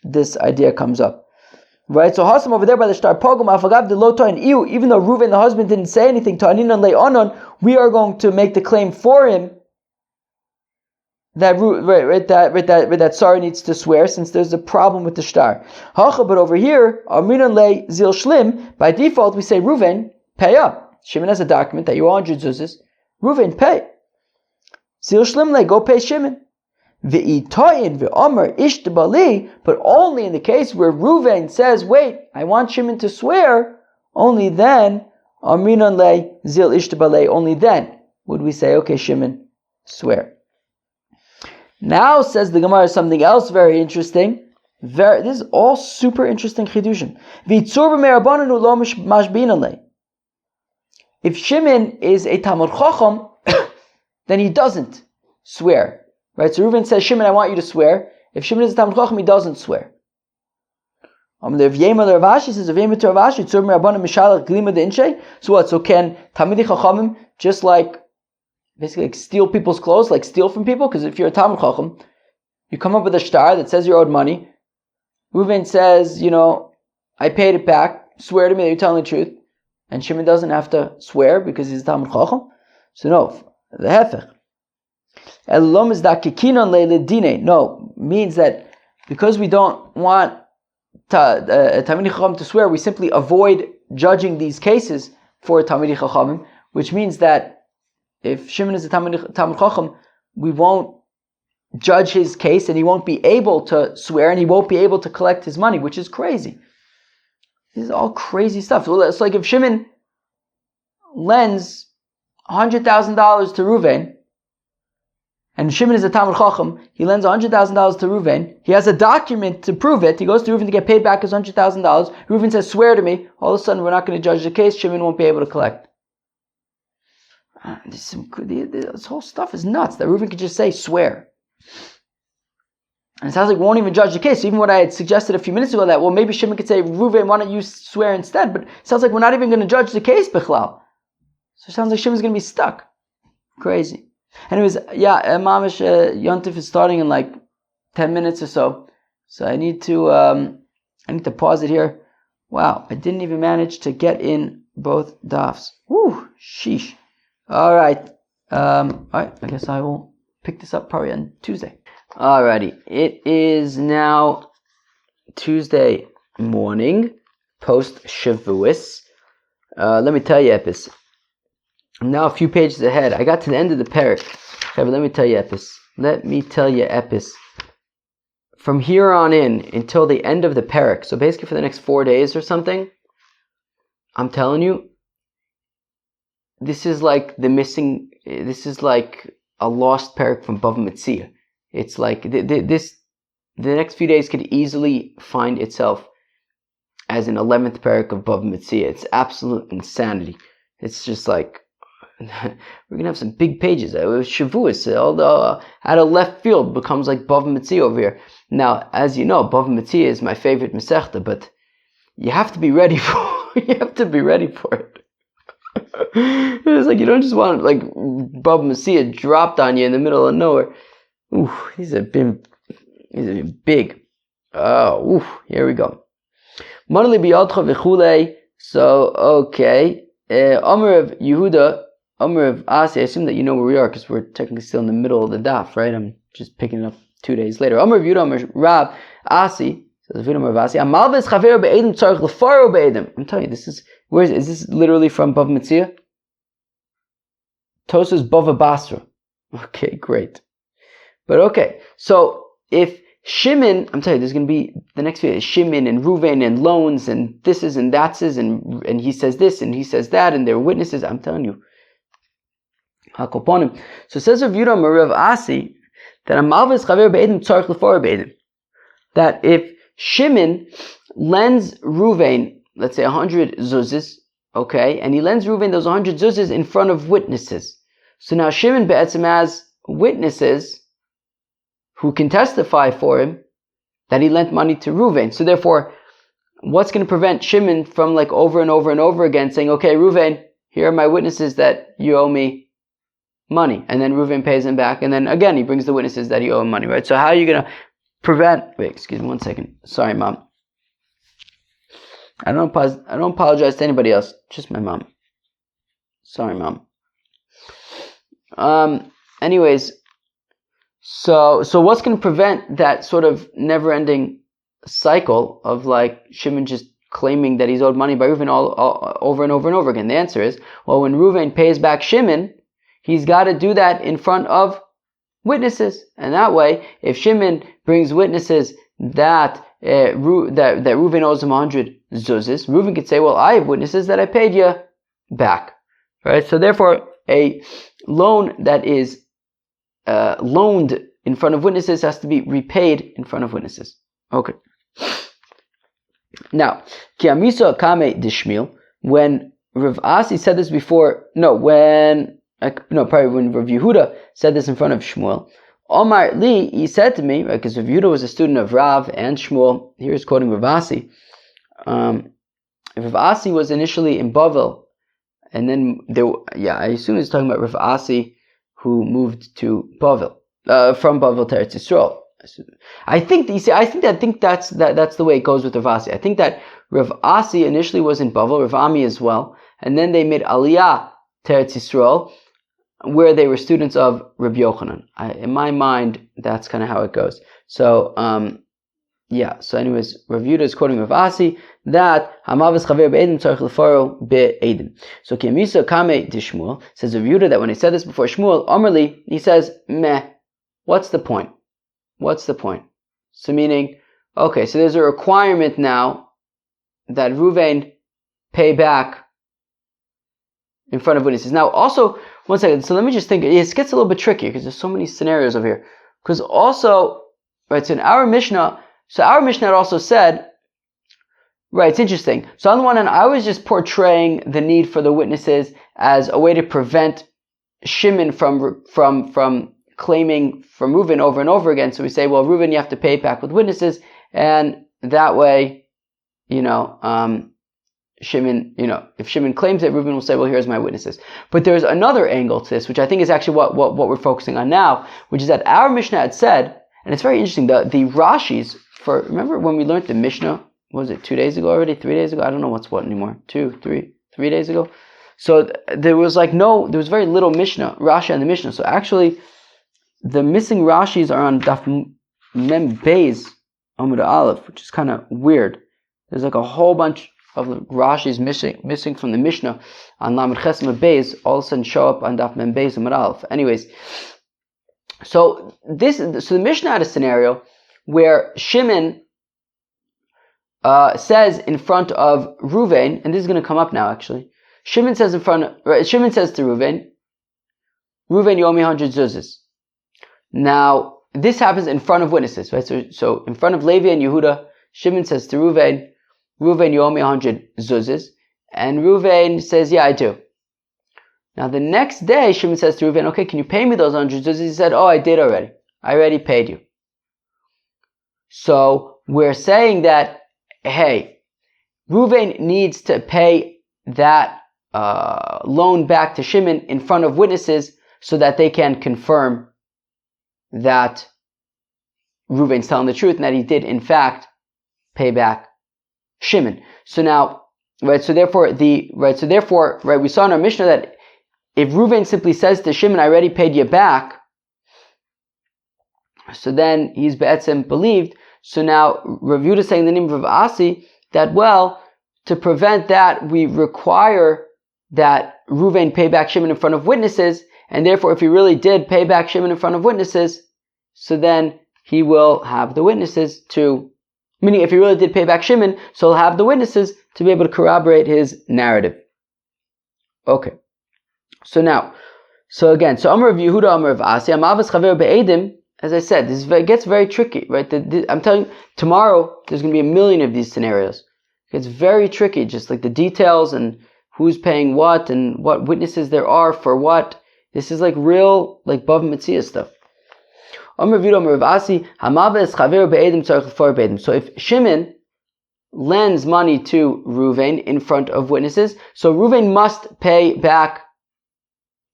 this idea comes up. Right? So Hasam over there by the shtar pogum, afagav de lota and iu, even though Ruvain, the husband, didn't say anything, ta'aninan le'onon, we are going to make the claim for him that Sarah needs to swear, since there's a problem with the shtar. But over here, aminan le zil shlim, by default we say, Ruvain, pay up. Shimon has a document that you owe 100 zuzes. Ruvain, pay. Zil shlimle, go pay Shimon. Ve'itoyin ve'omer ishtabali, but only in the case where Ruvain says, wait, I want Shimon to swear, only then, aminan le zil ishtabali, only then would we say, okay, Shimon, swear. Now says the Gemara something else very interesting. This is all super interesting chidushim. V'itzur b'me'rabbananu lo mashbina le. If Shimon is a Talmud Chacham, then he doesn't swear. Right? So Reuven says, Shimon, I want you to swear. If Shimon is a Talmud Chacham, he doesn't swear. So what? So can Talmidei Chachamim just basically steal people's clothes, steal from people? Because if you're a Talmud Chacham, you come up with a shtar that says you're owed money. Reuven says, I paid it back. Swear to me that you're telling the truth. And Shimon doesn't have to swear because he's a Talmud Chacham. So no, the hefech. No, means that because we don't want Talmidei Chacham to swear, we simply avoid judging these cases for Talmidei Chachamim, which means that if Shimon is a Talmud Chacham, we won't judge his case and he won't be able to swear and he won't be able to collect his money, which is crazy. This is all crazy stuff. So it's like if Shimon lends $100,000 to Reuven, and Shimon is a Talmud Chacham, he lends $100,000 to Reuven, he has a document to prove it, he goes to Reuven to get paid back his $100,000, Reuven says, swear to me, all of a sudden we're not going to judge the case, Shimon won't be able to collect. This whole stuff is nuts, that Reuven could just say, swear. And it sounds like we won't even judge the case. So even what I had suggested a few minutes ago, that, well, maybe Shimon could say, Reuven, why don't you swear instead? But it sounds like we're not even going to judge the case, Bichlal. So it sounds like Shimon's going to be stuck. Crazy. Anyways, Mamish Yontif is starting in 10 minutes or so. So I need to pause it here. Wow, I didn't even manage to get in both dafs. Woo, sheesh. Alright. Alright, I guess I will pick this up probably on Tuesday. Alrighty. It is now Tuesday morning, post Shevuos. Let me tell you, Epis. I'm now a few pages ahead. I got to the end of the parak. Let me tell you, Epis. From here on in until the end of the parak, so basically for the next 4 days or something, I'm telling you, this is like the missing this is like a lost parak from Bava Metzia. It's like the next few days could easily find itself as an 11th parak of Bava Metzia. It's absolute insanity. It's just like we're gonna have some big pages. Shevuos, out of left field, becomes like Bava Metzia over here. Now, as you know, Bava Metzia is my favorite Masechta, but you have to be ready for it. It's like you don't just want like Bava Metzia dropped on you in the middle of nowhere. Ooh, these have been big. Oh, ooh, here we go. So okay, Omer of Yehuda, Omer of Asi. I assume that you know where we are because we're technically still in the middle of the daf, right? I'm just picking it up 2 days later. Omer of Yehuda, Omer of Rab Asi. I'm telling you, this is this literally from Bava Metzia? Tosas Bava Basra. Okay, great. But okay, so if Shimon, I'm telling you, there's going to be the next few days, Shimon and Ruvain and loans and thises and thatses and he says this and he says that and they're witnesses. I'm telling you. Hakoponim. So it says Rav Yudah Rav Asi that that if Shimon lends Ruvain, let's say 100 zuzes, okay, and he lends Ruvain those 100 zuzes in front of witnesses. So now Shimon be'etzim has witnesses who can testify for him that he lent money to Ruvain. So therefore, what's going to prevent Shimon from like over and over and over again saying, okay, Ruvain, here are my witnesses that you owe me money. And then Ruvain pays him back. And then again, he brings the witnesses that he owe him money, right? So how are you going to prevent... Wait, excuse me 1 second. Sorry, Mom. I don't apologize to anybody else. Just my mom. Sorry, Mom. Anyways... So what's going to prevent that sort of never-ending cycle of like Shimon just claiming that he's owed money by Reuven all over and over and over again? The answer is, well, when Reuven pays back Shimon, he's got to do that in front of witnesses, and that way, if Shimon brings witnesses that Reuven owes him 100 zuzes, Reuven could say, well, I have witnesses that I paid you back, right? So therefore, a loan that is loaned in front of witnesses has to be repaid in front of witnesses. Okay. Now, Kiamisa Kame Dishmil, when Rav Asi said this before, when Rav Yehuda said this in front of Shmuel, Omar Li, he said to me, right, because Rav Yehuda was a student of Rav and Shmuel, here he's quoting Rav Asi. Rav Asi was initially in Bavel, and then I assume he's talking about Rav Asi, who moved to Bavel, from Bavel to Eretz Yisrael. I think that's the way it goes with Rav Asi. I think that Rav Asi initially was in Bavel, Rav Ami as well, and then they made Aliyah to Eretz Yisrael, where they were students of Rabbi Yochanan. In my mind, that's kind of how it goes. So, so anyways, Rav Yehuda is quoting Rav Asi that Hamavis Chaver be'edim tzarich lefaro be'edim. So Kiamisa Kame Dishmuel says Rav Yehuda that when he said this before Shmuel, Omerli, he says, meh, what's the point? What's the point? So meaning, okay, so there's a requirement now that Ruvain pay back in front of witnesses. Now also, 1 second, so let me just think, it gets a little bit tricky because there's so many scenarios over here. Because also, right, so in our Mishnah had also said, right, it's interesting. So on the one hand, I was just portraying the need for the witnesses as a way to prevent Shimon from claiming from Reuven over and over again. So we say, well, Reuven, you have to pay back with witnesses, and that way, Shimon, if Shimon claims it, Reuven will say, well, here's my witnesses. But there's another angle to this, which I think is actually what we're focusing on now, which is that our Mishnah had said, and it's very interesting, the Rashis, remember when we learned the Mishnah, what was it, 2 days ago already, 3 days ago? I don't know what's what anymore, 3 days ago? So there was very little Mishnah, Rashi in the Mishnah. So actually, the missing Rashis are on Daf Mem Beis Amud Aleph, which is kind of weird. There's like a whole bunch of Rashis missing from the Mishnah on Lamed Ches Mem Beis, all of a sudden show up on Daf Mem Beis Amud Aleph. Anyways, so the Mishnah had a scenario where Shimon says in front of Ruvain, and this is going to come up now actually. Shimon says to Ruvain, Reuven, you owe me 100 zuzes. Now, this happens in front of witnesses, right? So in front of Levi and Yehuda, Shimon says to Reuven, you owe me 100 zuzes. And Reuven says, yeah, I do. Now the next day, Shimon says to Reuven, okay, can you pay me those 100 zuzes? He said, oh, I did already. I already paid you. So we're saying that, hey, Reuven needs to pay that loan back to Shimon in front of witnesses so that they can confirm that Reuven's telling the truth and that he did in fact pay back Shimon. So now, we saw in our Mishnah that if Reuven simply says to Shimon, I already paid you back, so then he's be'etzem believed. So now Rav Yehuda is saying in the name of Rav Asi that, well, to prevent that, we require that Reuven pay back Shimon in front of witnesses, and therefore if he really did pay back Shimon in front of witnesses, so then he will have the witnesses to, meaning if he really did pay back Shimon, so he'll have the witnesses to be able to corroborate his narrative. Okay. So now, Amar of Yehuda, Amar of Asi, Amavas Chaver Be'edim, as I said, it gets very tricky, right? I'm telling you, tomorrow there's going to be a million of these scenarios. It's very tricky, just like the details and who's paying what and what witnesses there are for what. This is like real, like Bav Metzia stuff. So if Shimon lends money to Reuven in front of witnesses, so Reuven must pay back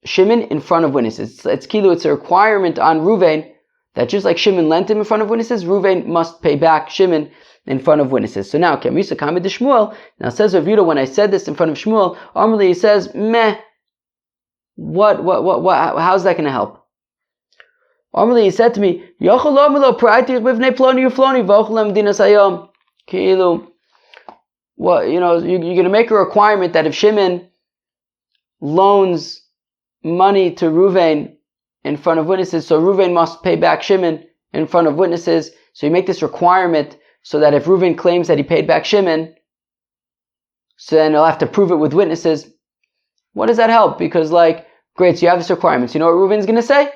Shimon in front of witnesses. It's a requirement on Reuven that just like Shimon lent him in front of witnesses, Reuven must pay back Shimon in front of witnesses. So now, Shmuel, now says Rav Yehuda, when I said this in front of Shmuel, normally he says, meh, what, how's that going to help? Normally he said to me, what, you're going to make a requirement that if Shimon loans money to Reuven in front of witnesses, so Reuven must pay back Shimon in front of witnesses. So you make this requirement so that if Reuven claims that he paid back Shimon, so then he'll have to prove it with witnesses. What does that help? Because great, so you have this requirement. So you know what Reuven's going to say?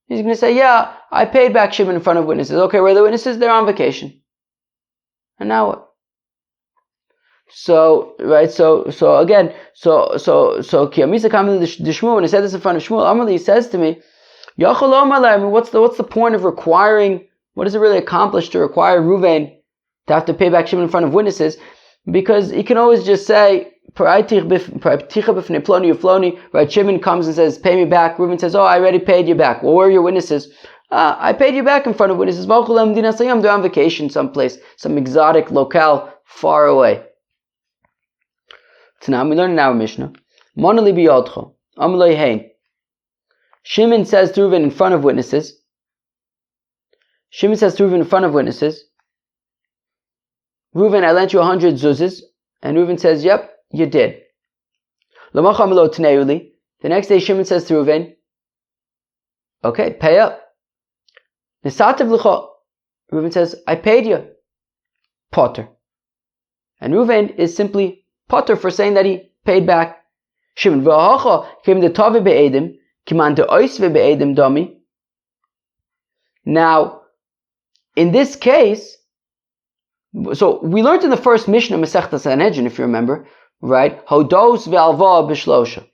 He's going to say, yeah, I paid back Shimon in front of witnesses. Okay, where are the witnesses? They're on vacation. And now what? So Kiyamisa coming to Shmuel, when he said this in front of Shmuel, Amalei says to me, what's the point of requiring, what does it really accomplish to require Reuven to have to pay back Shimon in front of witnesses? Because he can always just say, right, Shimon comes and says, pay me back. Reuven says, oh, I already paid you back. Well, where are your witnesses? I paid you back in front of witnesses. They're on vacation someplace, some exotic locale far away. So now we learn in our Mishnah. Shimon says to Reuven in front of witnesses. Reuven, I lent you 100 zuzes. And Reuven says, yep, you did. The next day Shimon says to Reuven, okay, pay up. Reuven says, I paid you. Potter. And Reuven is simply Potter for saying that he paid back Shimon. Now, in this case, so we learned in the first Mishnah, Masechta Sanhedrin, if you remember, right? Hodos ve'alva b'shlosha.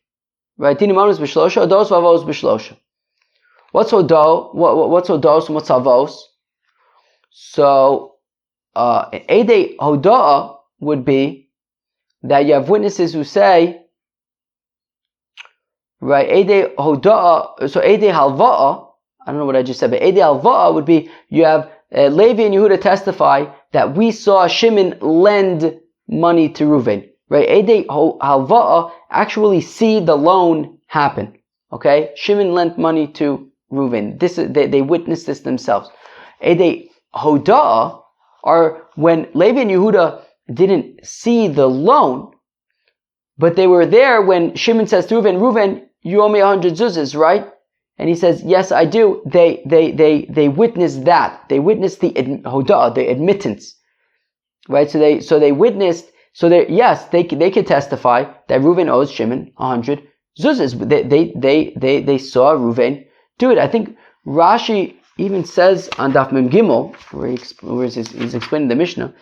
Right? Dini manos b'shlosha, hodos ve'alvos b'shlosha. What's hodos and what's alvos? So, Eidei Hoda'a would be that you have witnesses who say, right, Eidei Hoda'a, so Eidei Halva'a, I don't know what I just said, but Eidei Halva'a would be, you have Levi and Yehuda testify that we saw Shimon lend money to Reuven. Right? Eidei Halva'a actually see the loan happen. Okay? Shimon lent money to Reuven. They witnessed this themselves. Eidei Hoda'a are when Levi and Yehuda didn't see the loan, but they were there when Shimon says to Reuven, you owe me 100 zuzes, right? And he says, yes, I do. They witnessed that. They witnessed the Hoda'a, the admittance. Right? So they witnessed, yes, they could testify that Reuven owes Shimon 100 zuzas. They saw Reuven do it. I think Rashi even says on Daf Mem Gimel, where he's explaining the Mishnah,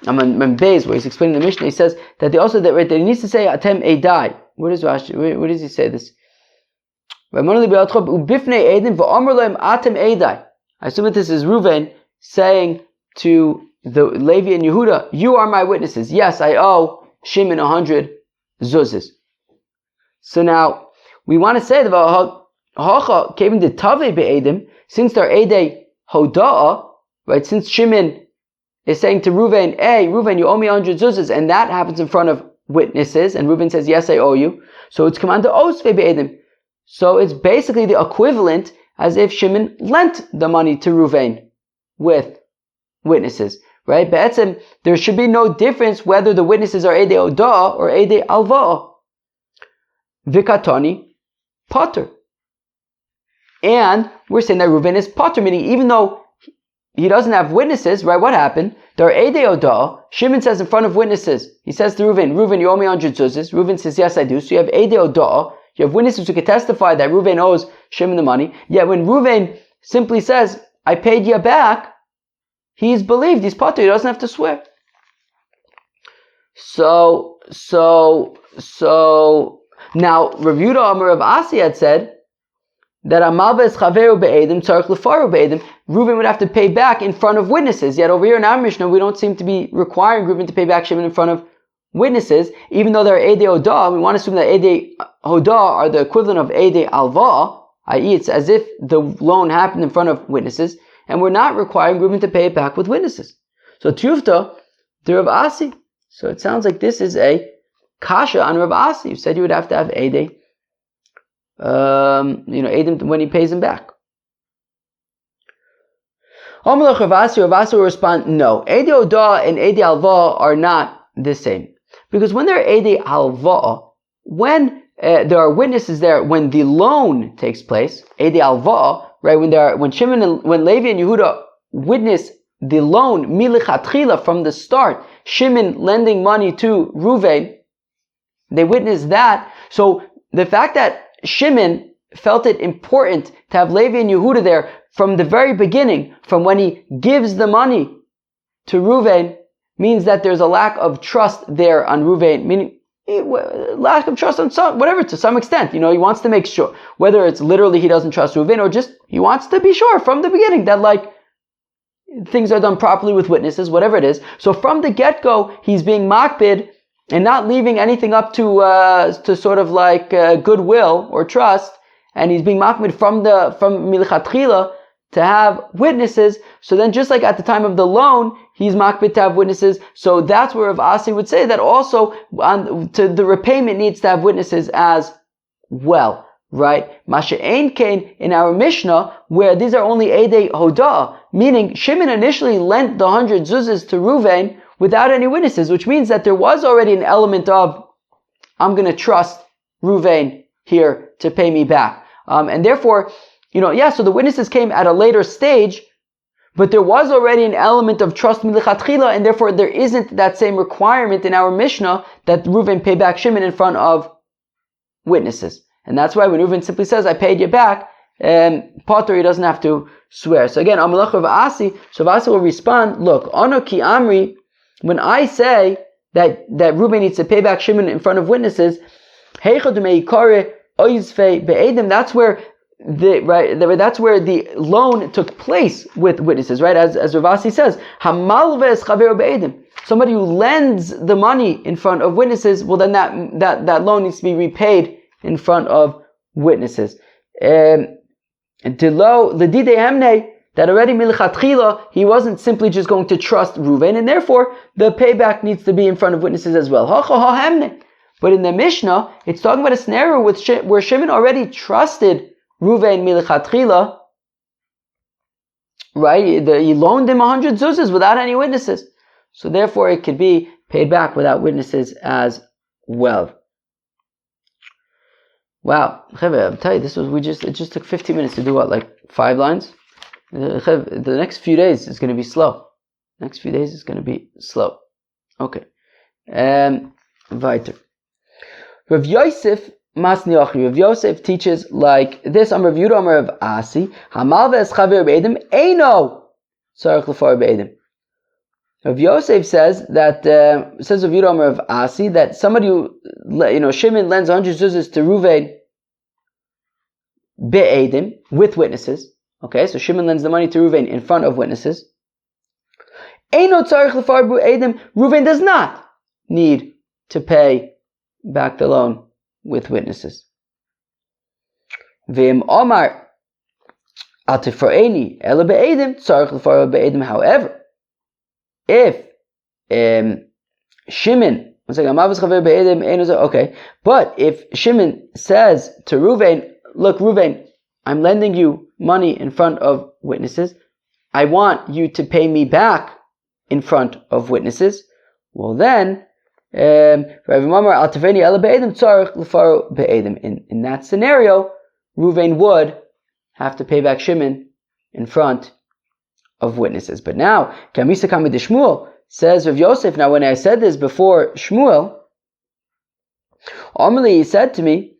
Mem Beis, where he's explaining the Mishnah, he says that they also that he needs to say Atem Eidai. Where does Rashi? Where does he say this? I assume that this is Reuven saying to the Levi and Yehuda, you are my witnesses. Yes, I owe Shimon 100 zuzes. So now, we want to say that since they're Eidei Hoda'ah, right, since Shimon is saying to Reuven, hey, Reuven, you owe me 100 zuzes, and that happens in front of witnesses, and Reuven says, yes, I owe you. So it's command to Osve Be'edim. So it's basically the equivalent as if Shimon lent the money to Reuven with witnesses, right? Be'etzem, there should be no difference whether the witnesses are Eidei Hoda'ah or Eidei Alva'ah. Vikatoni, Potter. And we're saying that Reuven is Potter, meaning even though he doesn't have witnesses, right? What happened? There are Eidei Hoda'ah. Shimon says in front of witnesses, he says to Reuven, you owe me 100 zuzes. Reuven says, yes, I do. So you have Eidei Hoda'ah. You have witnesses who can testify that Reuven owes Shimon the money. Yet when Reuven simply says, I paid you back, he's believed, he's Potter, he doesn't have to swear. So now Rav Yehuda Amar of Asi had said that Amalves Chaveru Be'edim Tzarich Lefaru Be'edim, Reuven would have to pay back in front of witnesses. Yet over here in our Mishnah, we don't seem to be requiring Reuven to pay back Shimon in front of witnesses, even though they're Eidei Hoda'ah. We want to assume that Eidei Hoda'ah are the equivalent of Eidei Alva'ah, i.e. it's as if the loan happened in front of witnesses, and we're not requiring Reuven to pay it back with witnesses. So Tiyufta, the Rav Asi. So it sounds like this is a kasha on Rav Asi. You said you would have to have Eidei, Edim when he pays him back. Rav Asi will respond, no. Eidei Hoda'ah and Eidei Alva'ah are not the same. Because when they're Eidei Alva'ah, when there are witnesses there, when the loan takes place, Eidei Alva'ah, right? When Levi and Yehuda witness the loan, milichatchila, from the start, Shimon lending money to Reuven, they witness that. So the fact that Shimon felt it important to have Levi and Yehuda there from the very beginning, from when he gives the money to Reuven, means that there's a lack of trust there on Reuven, meaning lack of trust on to some extent. He wants to make sure, whether it's literally he doesn't trust Reuven or just he wants to be sure from the beginning that things are done properly with witnesses, whatever it is. So from the get-go, he's being makpid and not leaving anything up to sort of goodwill or trust, and he's being makpid from milichatchila to have witnesses. So then just like at the time of the loan, he's makpid to have witnesses. So that's where Rav Asi would say that also to the repayment needs to have witnesses as well, right? Masha Ein Kain in our Mishnah, where these are only Eidei Hoda'ah, meaning Shimon initially lent the 100 zuzes to Reuven without any witnesses, which means that there was already an element of, I'm going to trust Reuven here to pay me back. And therefore, so the witnesses came at a later stage, but there was already an element of trust milichatchila, and therefore there isn't that same requirement in our Mishnah that Reuven pay back Shimon in front of witnesses. And that's why when Reuven simply says, I paid you back, Potter, he doesn't have to swear. So again, Amalach Rav Asi, so Rav Asi will respond, look, Ono ki Amri, when I say that Reuven needs to pay back Shimon in front of witnesses, that's where that's where the loan took place with witnesses, right? As Rav Asi says, Hamalves chaveru be'edim. Somebody who lends the money in front of witnesses, well then that loan needs to be repaid in front of witnesses. That already milichatchila, he wasn't simply just going to trust Reuven, and therefore the payback needs to be in front of witnesses as well. But in the Mishnah, it's talking about a scenario where Shimon already trusted Reuven milichatchila, right? He loaned him 100 zuzas without any witnesses. So therefore it could be paid back without witnesses as well. Wow, I'll tell you, it just took 15 minutes to do 5 lines? The next few days is going to be slow. Okay. Weiter. Rav Yosef Masniochi. Rav Yosef teaches like this. Amar Rav Yehuda, Amar Rav Asi. Hamal ve'eschavir be'edim eino tzarich l'far be'edim. Rav Yosef says that says Rav Yehuda, Amar Rav Asi, that somebody who, Shimon lends 100 zuzas to Ruvain be'edim with witnesses. Okay, so Shimon lends the money to Ruvain in front of witnesses. Eino tzarich l'far be'edim. Ruvain does not need to pay back the loan with witnesses. V'im Omar al tifra'eni ela be'edim tzarich l'far be'edim. However, if Shimon, okay, but if Shimon says to Ruvain, look, Ruvain, I'm lending you money in front of witnesses. I want you to pay me back in front of witnesses. Well then, in that scenario, Ruvain would have to pay back Shimon in front of witnesses. But now, Kamisa Kami de Shmuel, says Rav Yosef, now when I said this before Shmuel, Amali, he said to me,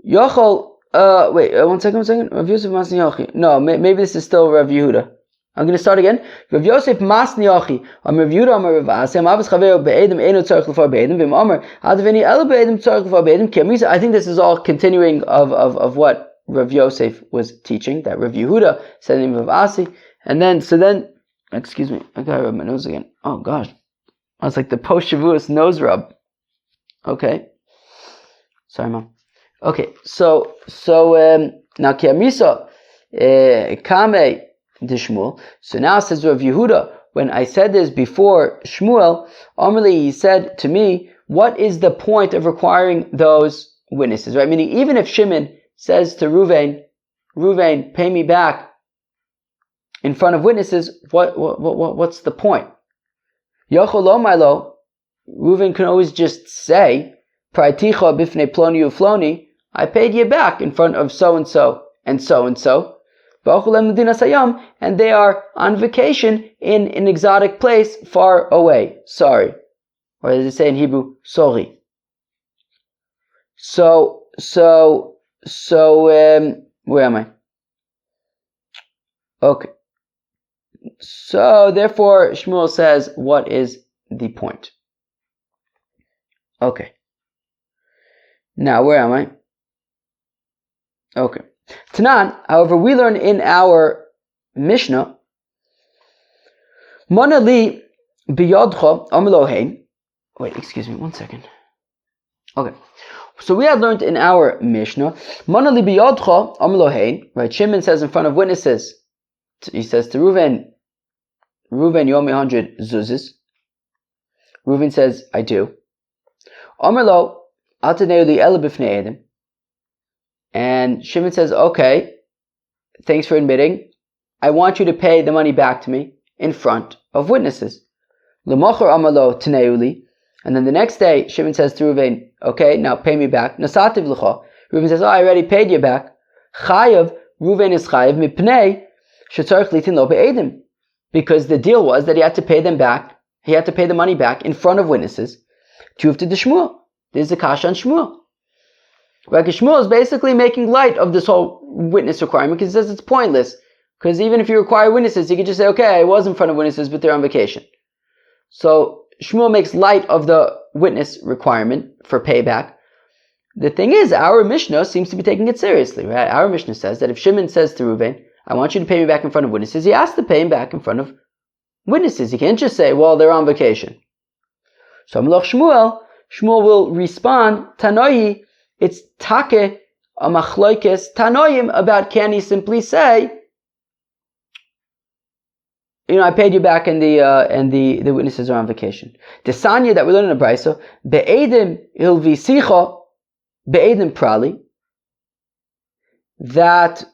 Yochel, one second, Rav Yosef Masni Yochi. No, maybe this is still Rav Yehuda. I'm going to start again. Rav Yosef Masni Yochi. Rav Yehuda, Amar Rav Asi, Amavis Chaver Be'edim, Eino Tzarech L'far Be'edim, Vim Amar, Adaveni Ela Be'edim, Tzarech L'far Be'edim, Kamisa. I think this is all continuing of what Rav Yosef was teaching, that Rav Yehuda said the name of Rav Asi. And then, excuse me, I gotta rub my nose again. Oh gosh. I was like the post Shevuos nose rub. Okay. Sorry, Mom. Okay, so now Kiamisa Kame de Shmuel. So now says Rav Yehuda, when I said this before Shmuel, Amrli, he said to me, what is the point of requiring those witnesses? Right? Meaning, even if Shimon says to Ruvain, pay me back in front of witnesses, what's the point? Yocholo Milo, Ruvain can always just say, Praiticha bifnei ploni ufloni, I paid you back in front of so and so and so and so. And they are on vacation in an exotic place far away. Sorry. Or as they say in Hebrew, sorry. So, where am I? Okay. So, therefore, Shmuel says, what is the point? Okay. Now, where am I? Okay. Tanan, however, we learn in our Mishnah, Mana li biyadcha amlohein. Wait, excuse me, one second. Okay. So we had learned in our Mishnah, Mana li biyadcha amlohein. Right, Shimon says in front of witnesses, he says to Reuven, Yomi 100 zuzes. Reuven says, I do. Amrlo, ataneu li ela b'fnei edim. And Shimon says, okay, thanks for admitting. I want you to pay the money back to me in front of witnesses. L'mocher amalo tneuli. And then the next day, Shimon says to Reuven, okay, now pay me back. Nasativ l'cha. Reuven says, I already paid you back. Chayav, Reuven is chayav, mipnei, shetzarech litin lo be'edim. Because the deal was that he had to pay them back. He had to pay the money back in front of witnesses. Tuv to the Shmuel. This is a kasha on Shmuel. Right, Shmuel is basically making light of this whole witness requirement because he says it's pointless. Because even if you require witnesses, you could just say, okay, I was in front of witnesses, but they're on vacation. So Shmuel makes light of the witness requirement for payback. The thing is, our Mishnah seems to be taking it seriously, right? Our Mishnah says that if Shimon says to Reuven, I want you to pay me back in front of witnesses, he has to pay him back in front of witnesses. He can't just say, well, they're on vacation. So Shmuel will respond, Tanoi, it's take a machloikes tanoim about, can he simply say, I paid you back and the witnesses are on vacation. The sanya that we learn in the Brisa, be'edim ilvisicha, be'edim prali, that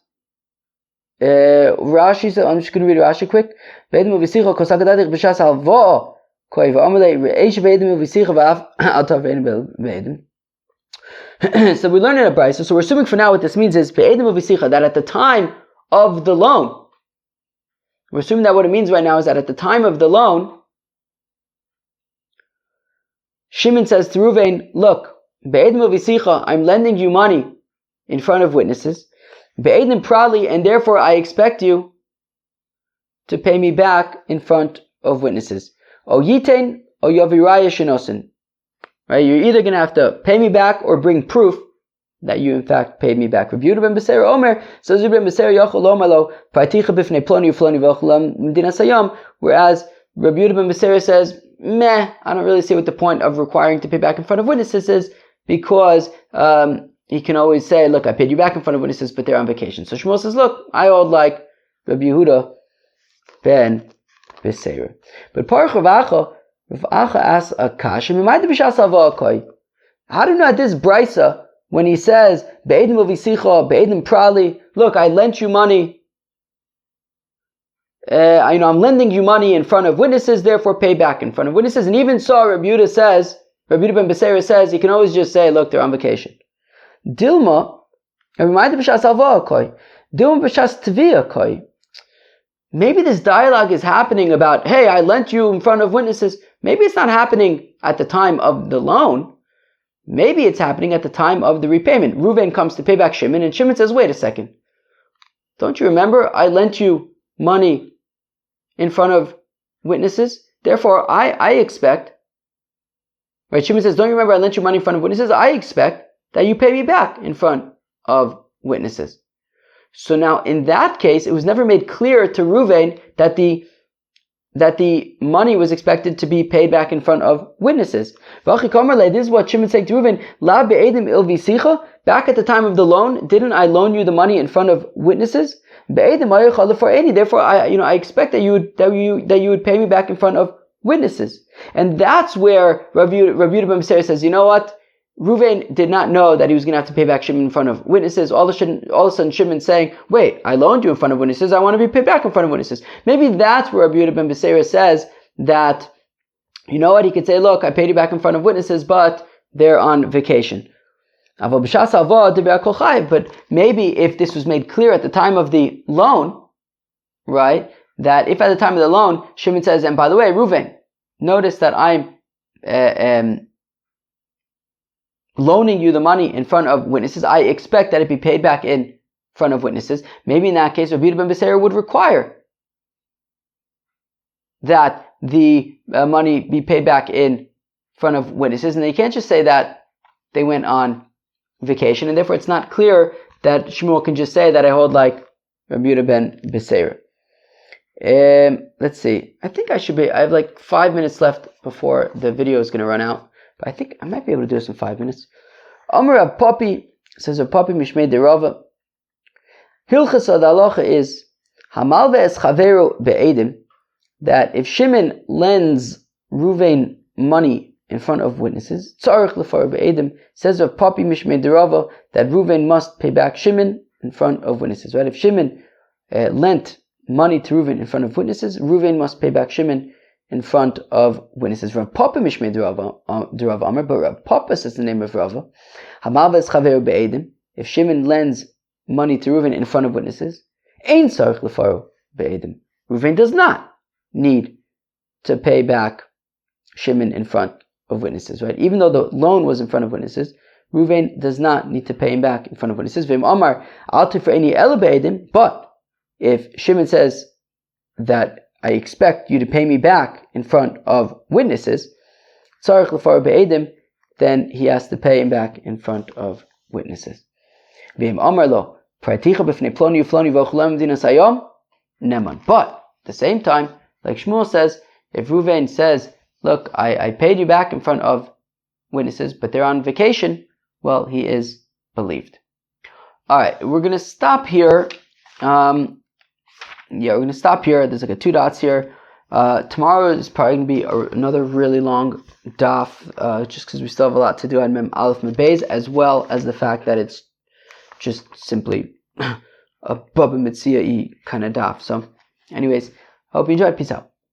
Rashi said, I'm just going to read Rashi quick. Be'edim ilvisicha kosakadadich b'shas halva koiva amalei reish be'edim ilvisicha v'af atavein be'edim. So we learn in a Brisa. So we're assuming for now what this means is that at the time of the loan, we're assuming that what it means right now is that at the time of the loan, Shimon says to Reuven, look, I'm lending you money in front of witnesses. And therefore I expect you to pay me back in front of witnesses. O yitain o yaviraya shenosin. Right? You're either going to have to pay me back or bring proof that you in fact paid me back. Rabbi Yehuda ben Beseira Omer, says Rabbi ben Beseira Yochel Omalo, Particha b'fnei ploni u'floni v'ochelam m'dinas hayom, whereas Rabbi Yehuda ben Beseira says, meh, I don't really see what the point of requiring to pay back in front of witnesses is, because he can always say, look, I paid you back in front of witnesses, but they're on vacation. So Shmuel says, look, I owed like Rabbi Yehuda ben Beseira. But Parach Rav Acha asks a kasha, how do you know at this brisa, when he says, Be'edim v'visicha, Be'edim prali, look, I lent you money, I'm lending you money in front of witnesses, therefore pay back in front of witnesses. And even so, Rabbi Yehuda ben Beseira says, you can always just say, look, they're on vacation. Dilma, Dilma b'shas tvia koi. Maybe this dialogue is happening about, hey, I lent you in front of witnesses. Maybe it's not happening at the time of the loan. Maybe it's happening at the time of the repayment. Reuven comes to pay back Shimon, and Shimon says, wait a second. Don't you remember I lent you money in front of witnesses? Therefore, I expect, right? Shimon says, don't you remember I lent you money in front of witnesses? I expect that you pay me back in front of witnesses. So now, in that case, it was never made clear to Reuven that the money was expected to be paid back in front of witnesses. This is what Shimon said to Reuven, back at the time of the loan, didn't I loan you the money in front of witnesses? Therefore, I expect that you would pay me back in front of witnesses. And that's where Rabbi Yehuda ben Beseira says, you know what? Reuven did not know that he was going to have to pay back Shimon in front of witnesses. All of a sudden Shimon's saying, wait, I loaned you in front of witnesses, I want to be paid back in front of witnesses. Maybe that's where Rabbi Yehuda ben Beseira says that, you know what, he could say, look, I paid you back in front of witnesses, but they're on vacation. But maybe if this was made clear at the time of the loan, right, that if at the time of the loan, Shimon says, and by the way, Reuven, notice that I'm loaning you the money in front of witnesses, I expect that it be paid back in front of witnesses. Maybe in that case, Rabbi Yehuda ben Beseira would require that the money be paid back in front of witnesses, and they can't just say that they went on vacation, and therefore it's not clear that Shmuel can just say that I hold like Rabbi Yehuda ben Beseira. Let's see. I think I have like 5 minutes left before the video is going to run out. But I think I might be able to do this in 5 minutes. Amar Rav Papi, says Rav Papi Mishmei de Rava. Hilchas ad halacha is Hamal ve'es chaveru be'edim, that if Shimon lends Reuven money in front of witnesses, tzarich l'far be'edim, says Rav Papi Mishmei de Rava that Reuven must pay back Shimon in front of witnesses. Right? If Shimon lent money to Reuven in front of witnesses, Reuven must pay back Shimon in front of witnesses. Rav Papa Mishmei de Rav Amar, but Rav Papa says the name of Rava. Hamal ve'es chaveru be'edim, if Shimon lends money to Reuven in front of witnesses, ein tzarich l'faro be'edim. Reuven does not need to pay back Shimon in front of witnesses, right? Even though the loan was in front of witnesses, Reuven does not need to pay him back in front of witnesses. V'im Amar al tifreini ela be'edim, but if Shimon says that I expect you to pay me back in front of witnesses, tzarich l'far be'edim, then he has to pay him back in front of witnesses. V'im amar lo, praticha b'fnei ploni u'floni v'ochulam dinas hayom, neman. But at the same time, like Shmuel says, if Reuven says, look, I paid you back in front of witnesses, but they're on vacation, well, he is believed. Alright, we're going to stop here. We're going to stop here. There's like a 2 dots here. Tomorrow is probably going to be another really long daf, just because we still have a lot to do on Mem Aleph Mem Beis, as well as the fact that it's just simply a Baba Mitzia-y kind of daf. So, anyways, hope you enjoyed. Peace out.